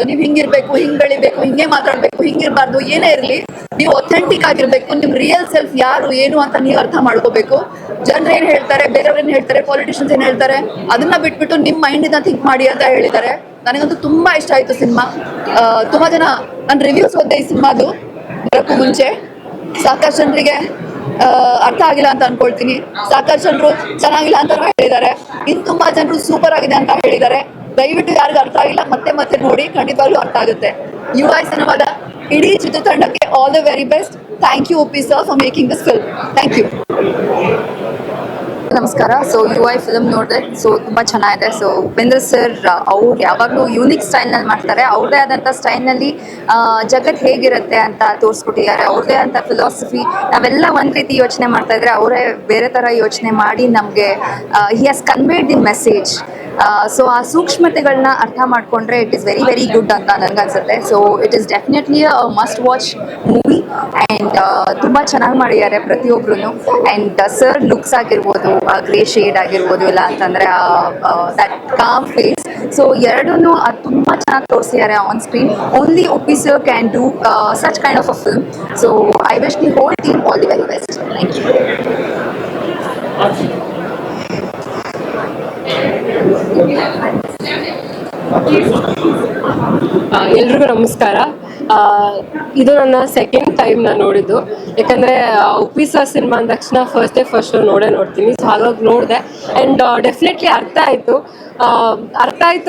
Speaker 9: ನೀವು ಹಿಂಗಿರ್ಬೇಕು, ಹಿಂಗೆ ಬೆಳಿಬೇಕು, ಹಿಂಗೆ ಮಾತಾಡಬೇಕು, ಹಿಂಗಿರಬಾರ್ದು, ಏನೇ ಇರಲಿ ನೀವು ಅಥೆಂಟಿಕ್ ಆಗಿರಬೇಕು. ನಿಮ್ಮ ರಿಯಲ್ ಸೆಲ್ಫ್ ಯಾರು ಏನು ಅಂತ ನೀವು ಅರ್ಥ ಮಾಡ್ಕೋಬೇಕು. ಜನರು ಏನು ಹೇಳ್ತಾರೆ, ಬೇರೆಯವ್ರು ಏನು ಹೇಳ್ತಾರೆ, ಪಾಲಿಟಿಷಿಯನ್ಸ್ ಏನು ಹೇಳ್ತಾರೆ, ಅದನ್ನ ಬಿಟ್ಬಿಟ್ಟು ನಿಮ್ಮ ಮೈಂಡಿಂದ ಥಿಂಕ್ ಮಾಡಿ ಅಂತ ಹೇಳಿದ್ದಾರೆ. ನನಗಂತೂ ತುಂಬ ಇಷ್ಟ ಆಯಿತು ಸಿನಿಮಾ. ತುಂಬ ಜನ ನಾನು ರಿವ್ಯೂಸ್ ಓದಿದೆ ಈ ಸಿನಿಮಾದು ಬರೋಕ್ಕೂ ಮುಂಚೆ. ಸಾಕಷ್ಟು ಜನರಿಗೆ ಅರ್ಥ ಆಗಿಲ್ಲ ಅಂತ ಅನ್ಕೊಳ್ತೀನಿ, ಸಾಕಷ್ಟು ಜನರು ಚೆನ್ನಾಗಿಲ್ಲ ಅಂತ ಹೇಳಿದ್ದಾರೆ, ಇನ್ನು ತುಂಬ ಜನರು ಸೂಪರ್ ಆಗಿದೆ ಅಂತ ಹೇಳಿದ್ದಾರೆ. ದಯವಿಟ್ಟು ಯಾರಿಗೂ ಅರ್ಥ ಆಗಿಲ್ಲ ಮತ್ತೆ ನೋಡಿ, ಖಂಡಿತವಾಗ್ಲೂ ಅರ್ಥ ಆಗುತ್ತೆ. UI ಸಿನಿಮಾದ ಇಡೀ ಚಿತ್ರತಂಡಕ್ಕೆ all the very best. Thank you Uppi sir for making this film. Thank you. ನಮಸ್ಕಾರ. ಸೊ UI ಫಿಲ್ಮ್ ನೋಡಿದೆ, ಸೊ ತುಂಬ ಚೆನ್ನಾಗಿದೆ. ಸೊ ಉಪೇಂದ್ರ ಸರ್ ಅವ್ರು ಯಾವಾಗಲೂ ಯೂನಿಕ್ ಸ್ಟೈಲ್ನಲ್ಲಿ ಮಾಡ್ತಾರೆ. ಅವ್ರದೇ ಆದಂಥ ಸ್ಟೈಲ್ನಲ್ಲಿ ಜಗತ್ತು ಹೇಗಿರುತ್ತೆ ಅಂತ ತೋರಿಸ್ಕೊಟ್ಟಿದ್ದಾರೆ. ಅವ್ರದೇ ಆದಂಥ ಫಿಲಾಸಫಿ, ನಾವೆಲ್ಲ ಒಂದು ರೀತಿ ಯೋಚನೆ ಮಾಡ್ತಾ ಇದ್ರೆ ಅವರೇ ಬೇರೆ ಥರ ಯೋಚನೆ ಮಾಡಿ ನಮಗೆ he has conveyed the message. So ಆ ಸೂಕ್ಷ್ಮತೆಗಳನ್ನ ಅರ್ಥ ಮಾಡಿಕೊಂಡ್ರೆ it is very very good ಅಂತ ನನಗನ್ಸುತ್ತೆ. So it is definitely a must watch movie and ತುಂಬ ಚೆನ್ನಾಗಿ ಮಾಡಿದ್ದಾರೆ ಪ್ರತಿಯೊಬ್ಬರು. ಆ್ಯಂಡ್ ಸರ್ ಲುಕ್ಸ್ ಆಗಿರ್ಬೋದು, ಗ್ರೇ ಶೇಡ್ ಆಗಿರ್ಬೋದು, ಇಲ್ಲ ಅಂತಂದರೆ ದಟ್ ಕಾಮ್ ಫೇಸ್, ಸೊ ಎರಡೂ ಅದು ತುಂಬ ಚೆನ್ನಾಗಿ ತೋರಿಸಿದ್ದಾರೆ on screen. Only Uppi sir can do such kind of a film. So I wish the whole team all the very best. Thank you.
Speaker 12: ಎಲ್ರಿಗೂ ನಮಸ್ಕಾರ. ಇದು ನನ್ನ ಸೆಕೆಂಡ್ ಟೈಮ್ ನಾನು ನೋಡಿದ್ದು. ಯಾಕಂದರೆ ಉಪ್ಪಿ ಸರ್ ಸಿನಿಮಾ ಅಂದ ತಕ್ಷಣ ಫಸ್ಟ್ ನೋಡ್ತೀನಿ. ಸೊ ಹಾಗಾಗಿ ನೋಡಿದೆ ಆ್ಯಂಡ್ ಡೆಫಿನೆಟ್ಲಿ ಅರ್ಥ ಆಯಿತು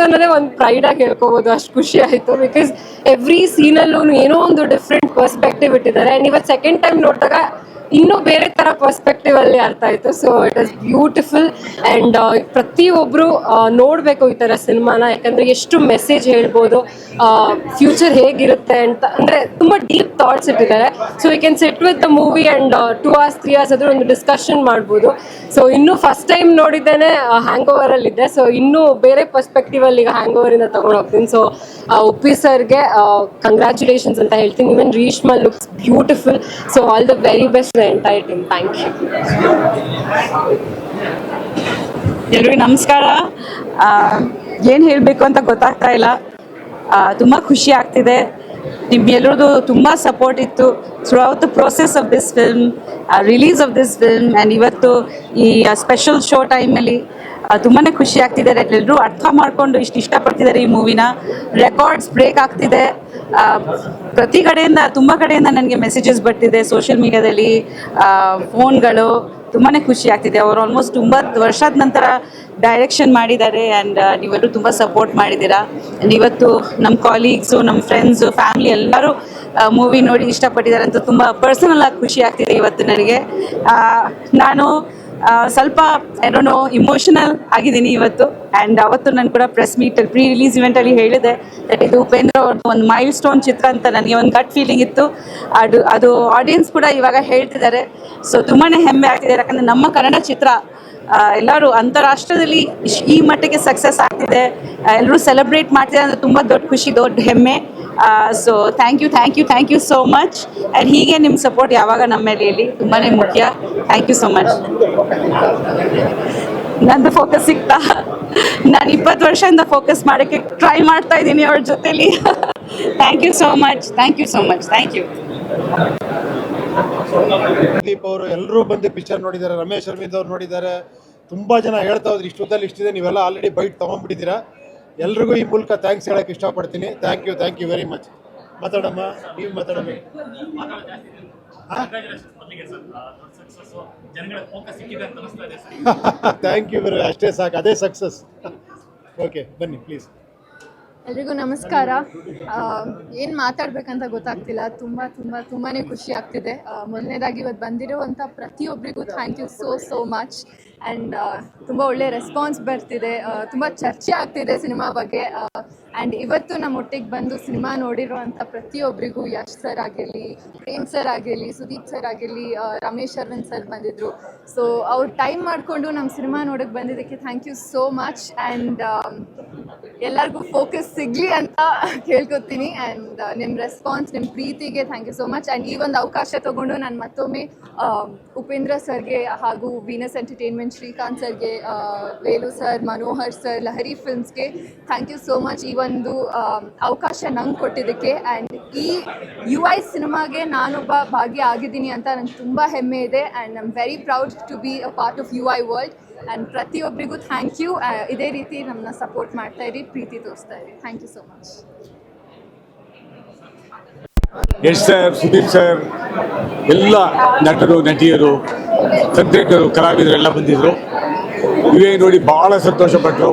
Speaker 12: ಅನ್ನೋದೇ ಒಂದು ಪ್ರೈಡಾಗಿ ಹೇಳ್ಕೊಬೋದು. ಅಷ್ಟು ಖುಷಿ ಆಯಿತು. ಬಿಕಾಸ್ ಎವ್ರಿ ಸೀನಲ್ಲೂ ಏನೋ ಒಂದು ಡಿಫ್ರೆಂಟ್ ಪರ್ಸ್ಪೆಕ್ಟಿವ್ ಇಟ್ಟಿದ್ದಾರೆ. ಆ್ಯಂಡ್ ಇವತ್ತು ಸೆಕೆಂಡ್ ಟೈಮ್ ನೋಡಿದಾಗ ಇನ್ನೂ ಬೇರೆ ಥರ ಪರ್ಸ್ಪೆಕ್ಟಿವ್ ಅಲ್ಲಿ ಅರ್ಥ ಆಯಿತು. So it is beautiful and ಪ್ರತಿಯೊಬ್ಬರು ನೋಡಬೇಕು ಈ ಥರ ಸಿನಿಮಾನ. ಯಾಕಂದರೆ ಎಷ್ಟು ಮೆಸೇಜ್ ಹೇಳ್ಬೋದು, ಫ್ಯೂಚರ್ ಹೇಗಿರುತ್ತೆ ಅಂತ, ಅಂದರೆ ತುಂಬ ಡೀಪ್ ಥಾಟ್ಸ್ ಇಟ್ಟಿದ್ದಾರೆ. So we can sit with the movie and 2 hours 3 hours ಆದರೂ ಒಂದು ಡಿಸ್ಕಷನ್ ಮಾಡ್ಬೋದು. ಸೊ ಇನ್ನೂ ಫಸ್ಟ್ ಟೈಮ್ ನೋಡಿದ್ದೇನೆ ಹ್ಯಾಂಗ್ ಓವರಲ್ಲಿದ್ದೆ. ಸೊ ಇನ್ನೂ ಬೇರೆ ಪರ್ಸ್ಪೆಕ್ಟಿವಲ್ಲಿ ಈಗ ಹ್ಯಾಂಗ್ ಓವರಿಂದ ತೊಗೊಂಡು ಹೋಗ್ತೀನಿ. ಸೊ ಉಪ್ಪಿ ಸರ್ಗೆ ಕಂಗ್ರ್ಯಾಚುಲೇಷನ್ಸ್ ಅಂತ ಹೇಳ್ತೀನಿ. Even Reeshma looks beautiful. So all the very best entire team. Thank you.
Speaker 13: ಎಲ್ರಿಗೂ ನಮಸ್ಕಾರ. ಏನು ಹೇಳಬೇಕು ಅಂತ ಗೊತ್ತಾಗ್ತಾ ಇಲ್ಲ. ತುಂಬ ಖುಷಿ ಆಗ್ತಿದೆ. ನಿಮ್ಮೆಲ್ಲರದು ತುಂಬ ಸಪೋರ್ಟ್ ಇತ್ತು throughout the process of this film, release of this film. And ಇವತ್ತು ಈ ಸ್ಪೆಷಲ್ ಶೋ ಟೈಮಲ್ಲಿ ತುಂಬಾ ಖುಷಿ ಆಗ್ತಿದ್ದಾರೆ. ಎಲ್ಲರೂ ಅರ್ಥ ಮಾಡಿಕೊಂಡು ಇಷ್ಟಪಡ್ತಿದ್ದಾರೆ ಈ ಮೂವಿನ. ರೆಕಾರ್ಡ್ಸ್ ಬ್ರೇಕ್ ಆಗ್ತಿದೆ. ಪ್ರತಿ ಕಡೆಯಿಂದ ತುಂಬ ಕಡೆಯಿಂದ ನನಗೆ ಮೆಸೇಜಸ್ ಬರ್ತಿದೆ ಸೋಷಿಯಲ್ ಮೀಡಿಯಾದಲ್ಲಿ, ಫೋನ್ಗಳು. ತುಂಬಾ ಖುಷಿ ಆಗ್ತಿದೆ. ಅವರು ಆಲ್ಮೋಸ್ಟ್ 9 ವರ್ಷದ ನಂತರ ಡೈರೆಕ್ಷನ್ ಮಾಡಿದ್ದಾರೆ. ಆ್ಯಂಡ್ ನೀವೆಲ್ಲರೂ ತುಂಬ ಸಪೋರ್ಟ್ ಮಾಡಿದ್ದೀರಾ. ಆ್ಯಂಡ್ ಇವತ್ತು ನಮ್ಮ ಕಾಲೀಗ್ಸು, ನಮ್ಮ ಫ್ರೆಂಡ್ಸು, ಫ್ಯಾಮಿಲಿ ಎಲ್ಲರೂ ಮೂವಿ ನೋಡಿ ಇಷ್ಟಪಟ್ಟಿದ್ದಾರೆ ಅಂತ ತುಂಬ ಪರ್ಸನಲ್ ಆಗಿ ಖುಷಿ ಆಗ್ತಿದೆ ಇವತ್ತು ನನಗೆ. ನಾನು ಸ್ವಲ್ಪ ಏನೋ ಇಮೋಷನಲ್ ಆಗಿದ್ದೀನಿ ಇವತ್ತು. ಆ್ಯಂಡ್ ಅವತ್ತು ನಾನು ಕೂಡ ಪ್ರೆಸ್ ಮೀಟಲ್ಲಿ ಪ್ರೀ ರಿಲೀಸ್ ಇವೆಂಟಲ್ಲಿ ಹೇಳಿದೆ ದಟ್ ಇದು ಉಪೇಂದ್ರ ಅವ್ರದ್ದು ಒಂದು ಮೈಲ್ ಸ್ಟೋನ್ ಚಿತ್ರ ಅಂತ ನನಗೆ ಒಂದು ಗಟ್ ಫೀಲಿಂಗ್ ಇತ್ತು. ಅದು ಆಡಿಯನ್ಸ್ ಕೂಡ ಇವಾಗ ಹೇಳ್ತಿದ್ದಾರೆ. ಸೊ ತುಂಬಾ ಹೆಮ್ಮೆ ಆಗ್ತಿದೆ, ಯಾಕಂದರೆ ನಮ್ಮ ಕನ್ನಡ ಚಿತ್ರ ಎಲ್ಲರೂ ಅಂತಾರಾಷ್ಟ್ರದಲ್ಲಿ ಈ ಮಟ್ಟಿಗೆ ಸಕ್ಸಸ್ ಆಗ್ತಿದೆ, ಎಲ್ಲರೂ ಸೆಲೆಬ್ರೇಟ್ ಮಾಡ್ತಿದ್ದಾರೆ ಅಂದರೆ ತುಂಬ ದೊಡ್ಡ ಖುಷಿ, ದೊಡ್ಡ ಹೆಮ್ಮೆ. So thank you so much. And ಹೀಗೆ ನಿಮ್ಮ ಸಪೋರ್ಟ್ ಯಾವಾಗ ನಮ್ಮ ಮೇಲೆ ಇರಲಿ, ತುಂಬಾ ಮುಖ್ಯ. Thank you so much. ನಂದು ಫೋಕಸ್ ಸಿಗ್ತಾ, ನಾನು 20 ವರ್ಷದಿಂದ ಫೋಕಸ್ ಮಾಡೋಕ್ಕೆ ಟ್ರೈ ಮಾಡ್ತಾ ಇದ್ದೀನಿ ಅವ್ರ ಜೊತೆಲಿ. Thank you so much. Thank you.
Speaker 1: Pradeep ಅವರು ಎಲ್ಲರೂ ಬಂದು ಪಿಕ್ಚರ್ ನೋಡಿದ್ದಾರೆ. ರಮೇಶ್ ಅರವಿಂದ್ ಅವ್ರು ನೋಡಿದ್ದಾರೆ. ತುಂಬ ಜನ ಹೇಳ್ತಾ ಹೋದ್ರೆ ಇಷ್ಟೊತ್ತಲ್ಲಿ ಇಷ್ಟಿದೆ, ನೀವೆಲ್ಲ ಆಲ್ರೆಡಿ ಬೈಟ್ ತೊಗೊಂಡ್ಬಿಟ್ಟಿದ್ದೀರಾ. ಎಲ್ರಿಗೂ ಈ ಮೂಲಕ ಥ್ಯಾಂಕ್ಸ್ ಹೇಳೋಕ್ಕೆ ಇಷ್ಟಪಡ್ತೀನಿ. Thank you very much. ಮಾತಾಡಮ್ಮ, ನೀವು ಮಾತಾಡಬೇಕು. ಥ್ಯಾಂಕ್ ಯು ಅಷ್ಟೇ ಸಾಕು, ಅದೇ ಸಕ್ಸಸ್. ಓಕೆ ಬನ್ನಿ ಪ್ಲೀಸ್.
Speaker 14: ಎಲ್ರಿಗೂ ನಮಸ್ಕಾರ. ಏನು ಮಾತಾಡ್ಬೇಕಂತ ಗೊತ್ತಾಗ್ತಿಲ್ಲ. ತುಂಬಾ ಖುಷಿ ಆಗ್ತಿದೆ. ಮೊದಲನೇದಾಗಿ ಇವತ್ತು ಬಂದಿರುವಂಥ ಪ್ರತಿಯೊಬ್ಬರಿಗೂ thank you so much. And ತುಂಬ ಒಳ್ಳೆ ರೆಸ್ಪಾನ್ಸ್ ಬರ್ತಿದೆ, ತುಂಬ ಚರ್ಚೆ ಆಗ್ತಿದೆ ಸಿನಿಮಾ ಬಗ್ಗೆ. ಆ್ಯಂಡ್ ಇವತ್ತು ನಮ್ಮ ಒಟ್ಟಿಗೆ ಬಂದು ಸಿನಿಮಾ ನೋಡಿರುವಂಥ ಪ್ರತಿಯೊಬ್ಬರಿಗೂ, ಯಶ್ ಸರ್ ಆಗಿರಲಿ, ಪ್ರೇಮ್ ಸರ್ ಆಗಿರಲಿ, ಸುದೀಪ್ ಸರ್ ಆಗಿರಲಿ, ರಮೇಶ್ ಅರವಿಂದ್ ಸರ್ ಬಂದಿದ್ದರು. ಸೊ ಅವ್ರು ಟೈಮ್ ಮಾಡಿಕೊಂಡು ನಮ್ಮ ಸಿನಿಮಾ ನೋಡೋಕ್ಕೆ ಬಂದಿದ್ದಕ್ಕೆ thank you so much. And ಎಲ್ಲರಿಗೂ ಫೋಕಸ್ ಸಿಗಲಿ ಅಂತ ಕೇಳ್ಕೊತೀನಿ. ಆ್ಯಂಡ್ ನಿಮ್ಮ ರೆಸ್ಪಾನ್ಸ್, ನಿಮ್ಮ ಪ್ರೀತಿಗೆ thank you so much. And ಈ ಒಂದು ಅವಕಾಶ ತೊಗೊಂಡು ನಾನು ಮತ್ತೊಮ್ಮೆ ಉಪೇಂದ್ರ ಸರ್ಗೆ ಹಾಗೂ ವೀನಸ್ ಎಂಟರ್ಟೈನ್ಮೆಂಟ್ ಶ್ರೀಕಾಂತ್ ಸರ್ಗೆ, ವೇಲು ಸರ್, ಮನೋಹರ್ ಸರ್, ಲಹರಿ ಫಿಲ್ಮ್ಸ್ಗೆ ಥ್ಯಾಂಕ್ ಯು ಸೋ ಮಚ್ ಈ ಒಂದು ಅವಕಾಶ ನಂಗೆ ಕೊಟ್ಟಿದ್ದಕ್ಕೆ. ಆ್ಯಂಡ್ ಈ UI ಸಿನಿಮಾಗೆ ನಾನೊಬ್ಬ ಭಾಗ್ಯ ಆಗಿದ್ದೀನಿ ಅಂತ ನಂಗೆ ತುಂಬ ಹೆಮ್ಮೆ ಇದೆ. And I am very proud to be a part of UI world. And ಪ್ರತಿಯೊಬ್ಬರಿಗೂ ಥ್ಯಾಂಕ್ ಯು. ಇದೇ ರೀತಿ ನಮ್ಮನ್ನ ಸಪೋರ್ಟ್ ಮಾಡ್ತಾ ಇರಿ, ಪ್ರೀತಿ ತೋರಿಸ್ತಾ ಇರಿ. Thank you so much.
Speaker 2: Yash sir, Sudeep sir, ಎಲ್ಲ ನಟರು, ನಟಿಯರು, ತಂತ್ರಿಕರು, ಕಲಾವಿದರೆಲ್ಲ ಬಂದಿದ್ದರು. ಇವೇ ನೋಡಿ ಭಾಳ ಸಂತೋಷಪಟ್ಟರು.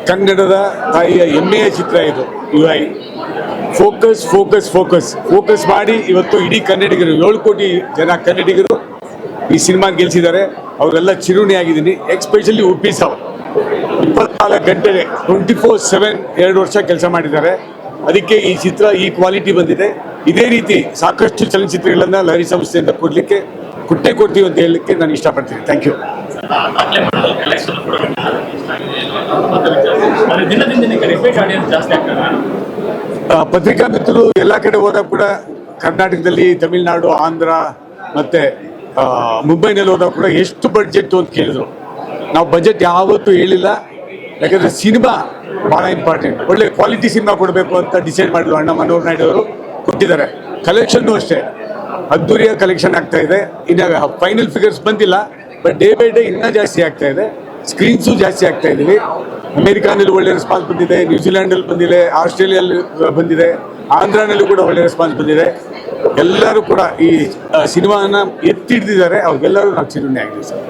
Speaker 2: ಕನ್ನಡದ ತಾಯಿಯ ಹೆಮ್ಮೆಯ ಚಿತ್ರ ಇದು UI. ಫೋಕಸ್ ಮಾಡಿ ಇವತ್ತು ಇಡೀ ಕನ್ನಡಿಗರು, 7 ಕೋಟಿ ಜನ ಕನ್ನಡಿಗರು ಈ ಸಿನಿಮಾ ಗೆಲ್ಲಿಸಿದ್ದಾರೆ. ಅವರೆಲ್ಲ ಚಿರುಣಿ ಆಗಿದ್ದೀನಿ. ಎಕ್ಸ್ಪೆಷಲಿ ಉಪ್ಪಿ ಸಾವ್ 24 ಗಂಟೆ 24/7 2 ವರ್ಷ ಕೆಲಸ ಮಾಡಿದ್ದಾರೆ. ಅದಕ್ಕೆ ಈ ಚಿತ್ರ ಈ ಕ್ವಾಲಿಟಿ ಬಂದಿದೆ. ಇದೇ ರೀತಿ ಸಾಕಷ್ಟು ಚಲನಚಿತ್ರಗಳನ್ನು ಲಹರಿ ಸಂಸ್ಥೆಯಿಂದ ಕೊಡ್ತೀವಿ ಅಂತ ಹೇಳಲಿಕ್ಕೆ ನಾನು ಇಷ್ಟಪಡ್ತೀನಿ. Thank you. ಪತ್ರಿಕಾ ಮಿತ್ರರು ಎಲ್ಲ ಕಡೆ ಹೋದಾಗ ಕೂಡ, ಕರ್ನಾಟಕದಲ್ಲಿ, ತಮಿಳುನಾಡು, ಆಂಧ್ರ ಮತ್ತು ಮುಂಬೈನಲ್ಲಿ ಹೋದಾಗ ಕೂಡ ಎಷ್ಟು ಬಡ್ಜೆಟ್ಟು ಅಂತ ಕೇಳಿದ್ರು. ನಾವು ಬಜೆಟ್ ಯಾವತ್ತೂ ಹೇಳಿಲ್ಲ, ಯಾಕಂದರೆ ಸಿನಿಮಾ ಭಾಳ ಇಂಪಾರ್ಟೆಂಟ್. ಒಳ್ಳೆ ಕ್ವಾಲಿಟಿ ಸಿನಿಮಾ ಕೊಡಬೇಕು ಅಂತ ಡಿಸೈಡ್ ಮಾಡಿದ್ರು ಅಣ್ಣ ಮನೋಹರ್ ನಾಯ್ಡು ಅವರು. ಕೊಟ್ಟಿದ್ದಾರೆ. ಕಲೆಕ್ಷನ್ನು ಅಷ್ಟೇ ಅದ್ದೂರಿಯ ಕಲೆಕ್ಷನ್ ಆಗ್ತಾ ಇದೆ. ಇನ್ನು ಫೈನಲ್ ಫಿಗರ್ಸ್ ಬಂದಿಲ್ಲ, ಬಟ್ ಡೇ ಬೈ ಡೇ ಇನ್ನೂ ಜಾಸ್ತಿ ಆಗ್ತಾ ಇದೆ. ಸ್ಕ್ರೀನ್ಸು ಜಾಸ್ತಿ ಆಗ್ತಾ ಇದ್ದೀವಿ. ಅಮೇರಿಕಾನಲ್ಲಿ ಒಳ್ಳೆ ರೆಸ್ಪಾನ್ಸ್ ಬಂದಿದೆ, ನ್ಯೂಜಿಲ್ಯಾಂಡಲ್ಲಿ ಬಂದಿದೆ, ಆಸ್ಟ್ರೇಲಿಯಲ್ಲಿ ಬಂದಿದೆ, ಆಂಧ್ರನಲ್ಲೂ ಕೂಡ ಒಳ್ಳೆ ರೆಸ್ಪಾನ್ಸ್ ಬಂದಿದೆ. ಎಲ್ಲರೂ ಕೂಡ ಈ ಸಿನಿಮಾನ ಎತ್ತಿ ಹಿಡಿದಿದ್ದಾರೆ. ಅವ್ರಿಗೆಲ್ಲರೂ ನಾವು ಚಿರುಣಿ ಆಗಿದೆ sir.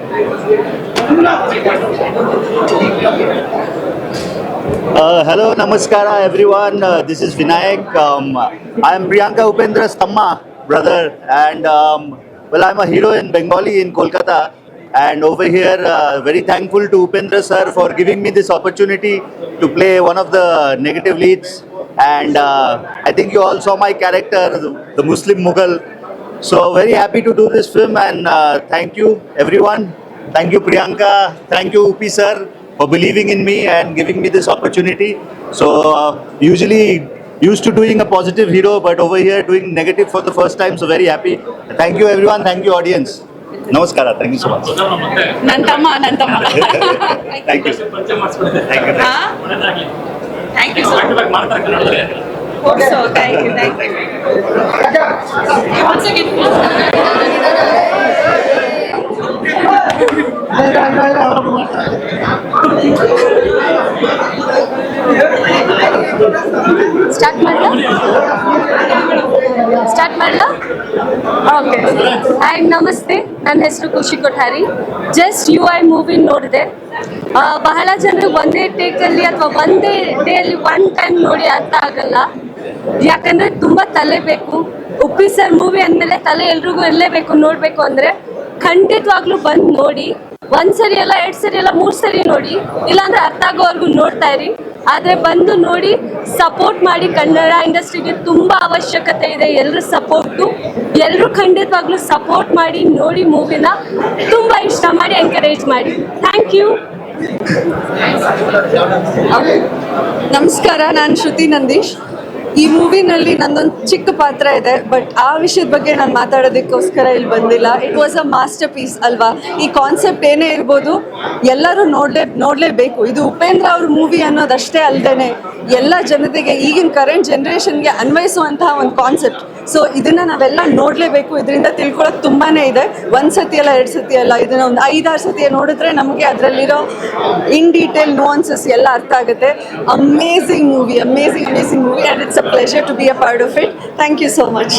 Speaker 3: Hello, Namaskara everyone. This is Vinayak. I am Priyanka Upendra's Tamma brother, and well, I'm a hero in Bengali in Kolkata. And over here, very thankful to Upendra sir for giving me this opportunity to play one of the negative leads. And I think you all saw my character, the Muslim Mughal. So very happy to do this film, and thank you everyone. Thank you Priyanka, thank you Upi sir for believing in me and giving me this opportunity. So usually used to doing a positive hero, but over here doing negative for the first time. So very happy. Thank you everyone, thank you audience. Namaskara, thank you so much.
Speaker 13: ನನ್ನ ತಮ್ಮ
Speaker 3: Thank you.
Speaker 13: Thank you. Hope so. Thank you, thank you.
Speaker 12: Start ಮಾಡಲಾ okay. And ನಮಸ್ತೆ, ನನ್ನ ಹೆಸರು ಖುಷಿ Kothari. Just UI movie ನೋಡಿದೆ. ಬಹಳ ಜನರು ಒಂದೇ ಟೇಕಲ್ಲಿ ಅಥವಾ ಒಂದೇ ಡೇಯಲ್ಲಿ ಒನ್ ಟೈಮ್ ನೋಡಿ ಅರ್ಥ ಆಗಲ್ಲ. ಯಾಕಂದರೆ ತುಂಬ ತಲೆ ಬೇಕು. ಉಪ್ಪಿ ಸರ್ ಮೂವಿ ಅಂದಮೇಲೆ ತಲೆ ಎಲ್ರಿಗೂ ಇರಲೇಬೇಕು. ನೋಡಬೇಕು ಅಂದರೆ ಖಂಡಿತವಾಗ್ಲೂ ಬಂದು ನೋಡಿ. ಒಂದು ಸರಿ ಅಲ್ಲ, 2 ಸರಿ ಅಲ್ಲ, 3 ಸರಿ ನೋಡಿ. ಇಲ್ಲಾಂದರೆ ಅರ್ಥ ಆಗೋವರೆಗೂ ನೋಡ್ತಾ ಇರಿ. ಆದರೆ ಬಂದು ನೋಡಿ, ಸಪೋರ್ಟ್ ಮಾಡಿ. ಕನ್ನಡ ಇಂಡಸ್ಟ್ರಿಗೆ ತುಂಬ ಅವಶ್ಯಕತೆ ಇದೆ ಎಲ್ಲರ ಸಪೋರ್ಟು. ಎಲ್ಲರೂ ಖಂಡಿತವಾಗ್ಲೂ ಸಪೋರ್ಟ್ ಮಾಡಿ, ನೋಡಿ ಮೂವಿನ. ತುಂಬ ಇಷ್ಟ ಮಾಡಿ, ಎಂಕರೇಜ್ ಮಾಡಿ. Thank you.
Speaker 9: ನಮಸ್ಕಾರ, ನಾನು ಶ್ರುತಿ ನಂದೀಶ್. ಈ ಮೂವಿನಲ್ಲಿ ನಂದೊಂದು ಚಿಕ್ಕ ಪಾತ್ರ ಇದೆ, ಬಟ್ ಆ ವಿಷಯದ ಬಗ್ಗೆ ನಾನು ಮಾತಾಡೋದಕ್ಕೋಸ್ಕರ ಇಲ್ಲಿ ಬಂದಿಲ್ಲ. It was a masterpiece ಅಲ್ವಾ. ಈ ಕಾನ್ಸೆಪ್ಟ್ ಏನೇ ಇರ್ಬೋದು, ಎಲ್ಲರೂ ನೋಡಲೇಬೇಕು. ಇದು ಉಪೇಂದ್ರ ಅವ್ರ ಮೂವಿ ಅನ್ನೋದಷ್ಟೇ ಅಲ್ಲದೆ ಎಲ್ಲ ಜನತೆಗೆ, ಈಗಿನ ಕರೆಂಟ್ ಜನ್ರೇಷನ್ಗೆ ಅನ್ವಯಿಸುವಂತಹ ಒಂದು ಕಾನ್ಸೆಪ್ಟ್. ಸೊ ಇದನ್ನು ನಾವೆಲ್ಲ ನೋಡಲೇಬೇಕು. ಇದರಿಂದ ತಿಳ್ಕೊಳ್ಳೋಕೆ ತುಂಬಾ ಇದೆ. 1 ಸತಿ ಅಲ್ಲ, 2 ಸತಿ ಅಲ್ಲ, ಇದನ್ನು ಒಂದು 5-6 ಸತಿ ನೋಡಿದ್ರೆ ನಮಗೆ ಅದರಲ್ಲಿರೋ ಇನ್ ಡೀಟೇಲ್ ನುವಾನ್ಸಸ್ ಎಲ್ಲ ಅರ್ಥ ಆಗುತ್ತೆ. Amazing movie, amazing movie, and it's a pleasure to be a part of it. Thank you so much.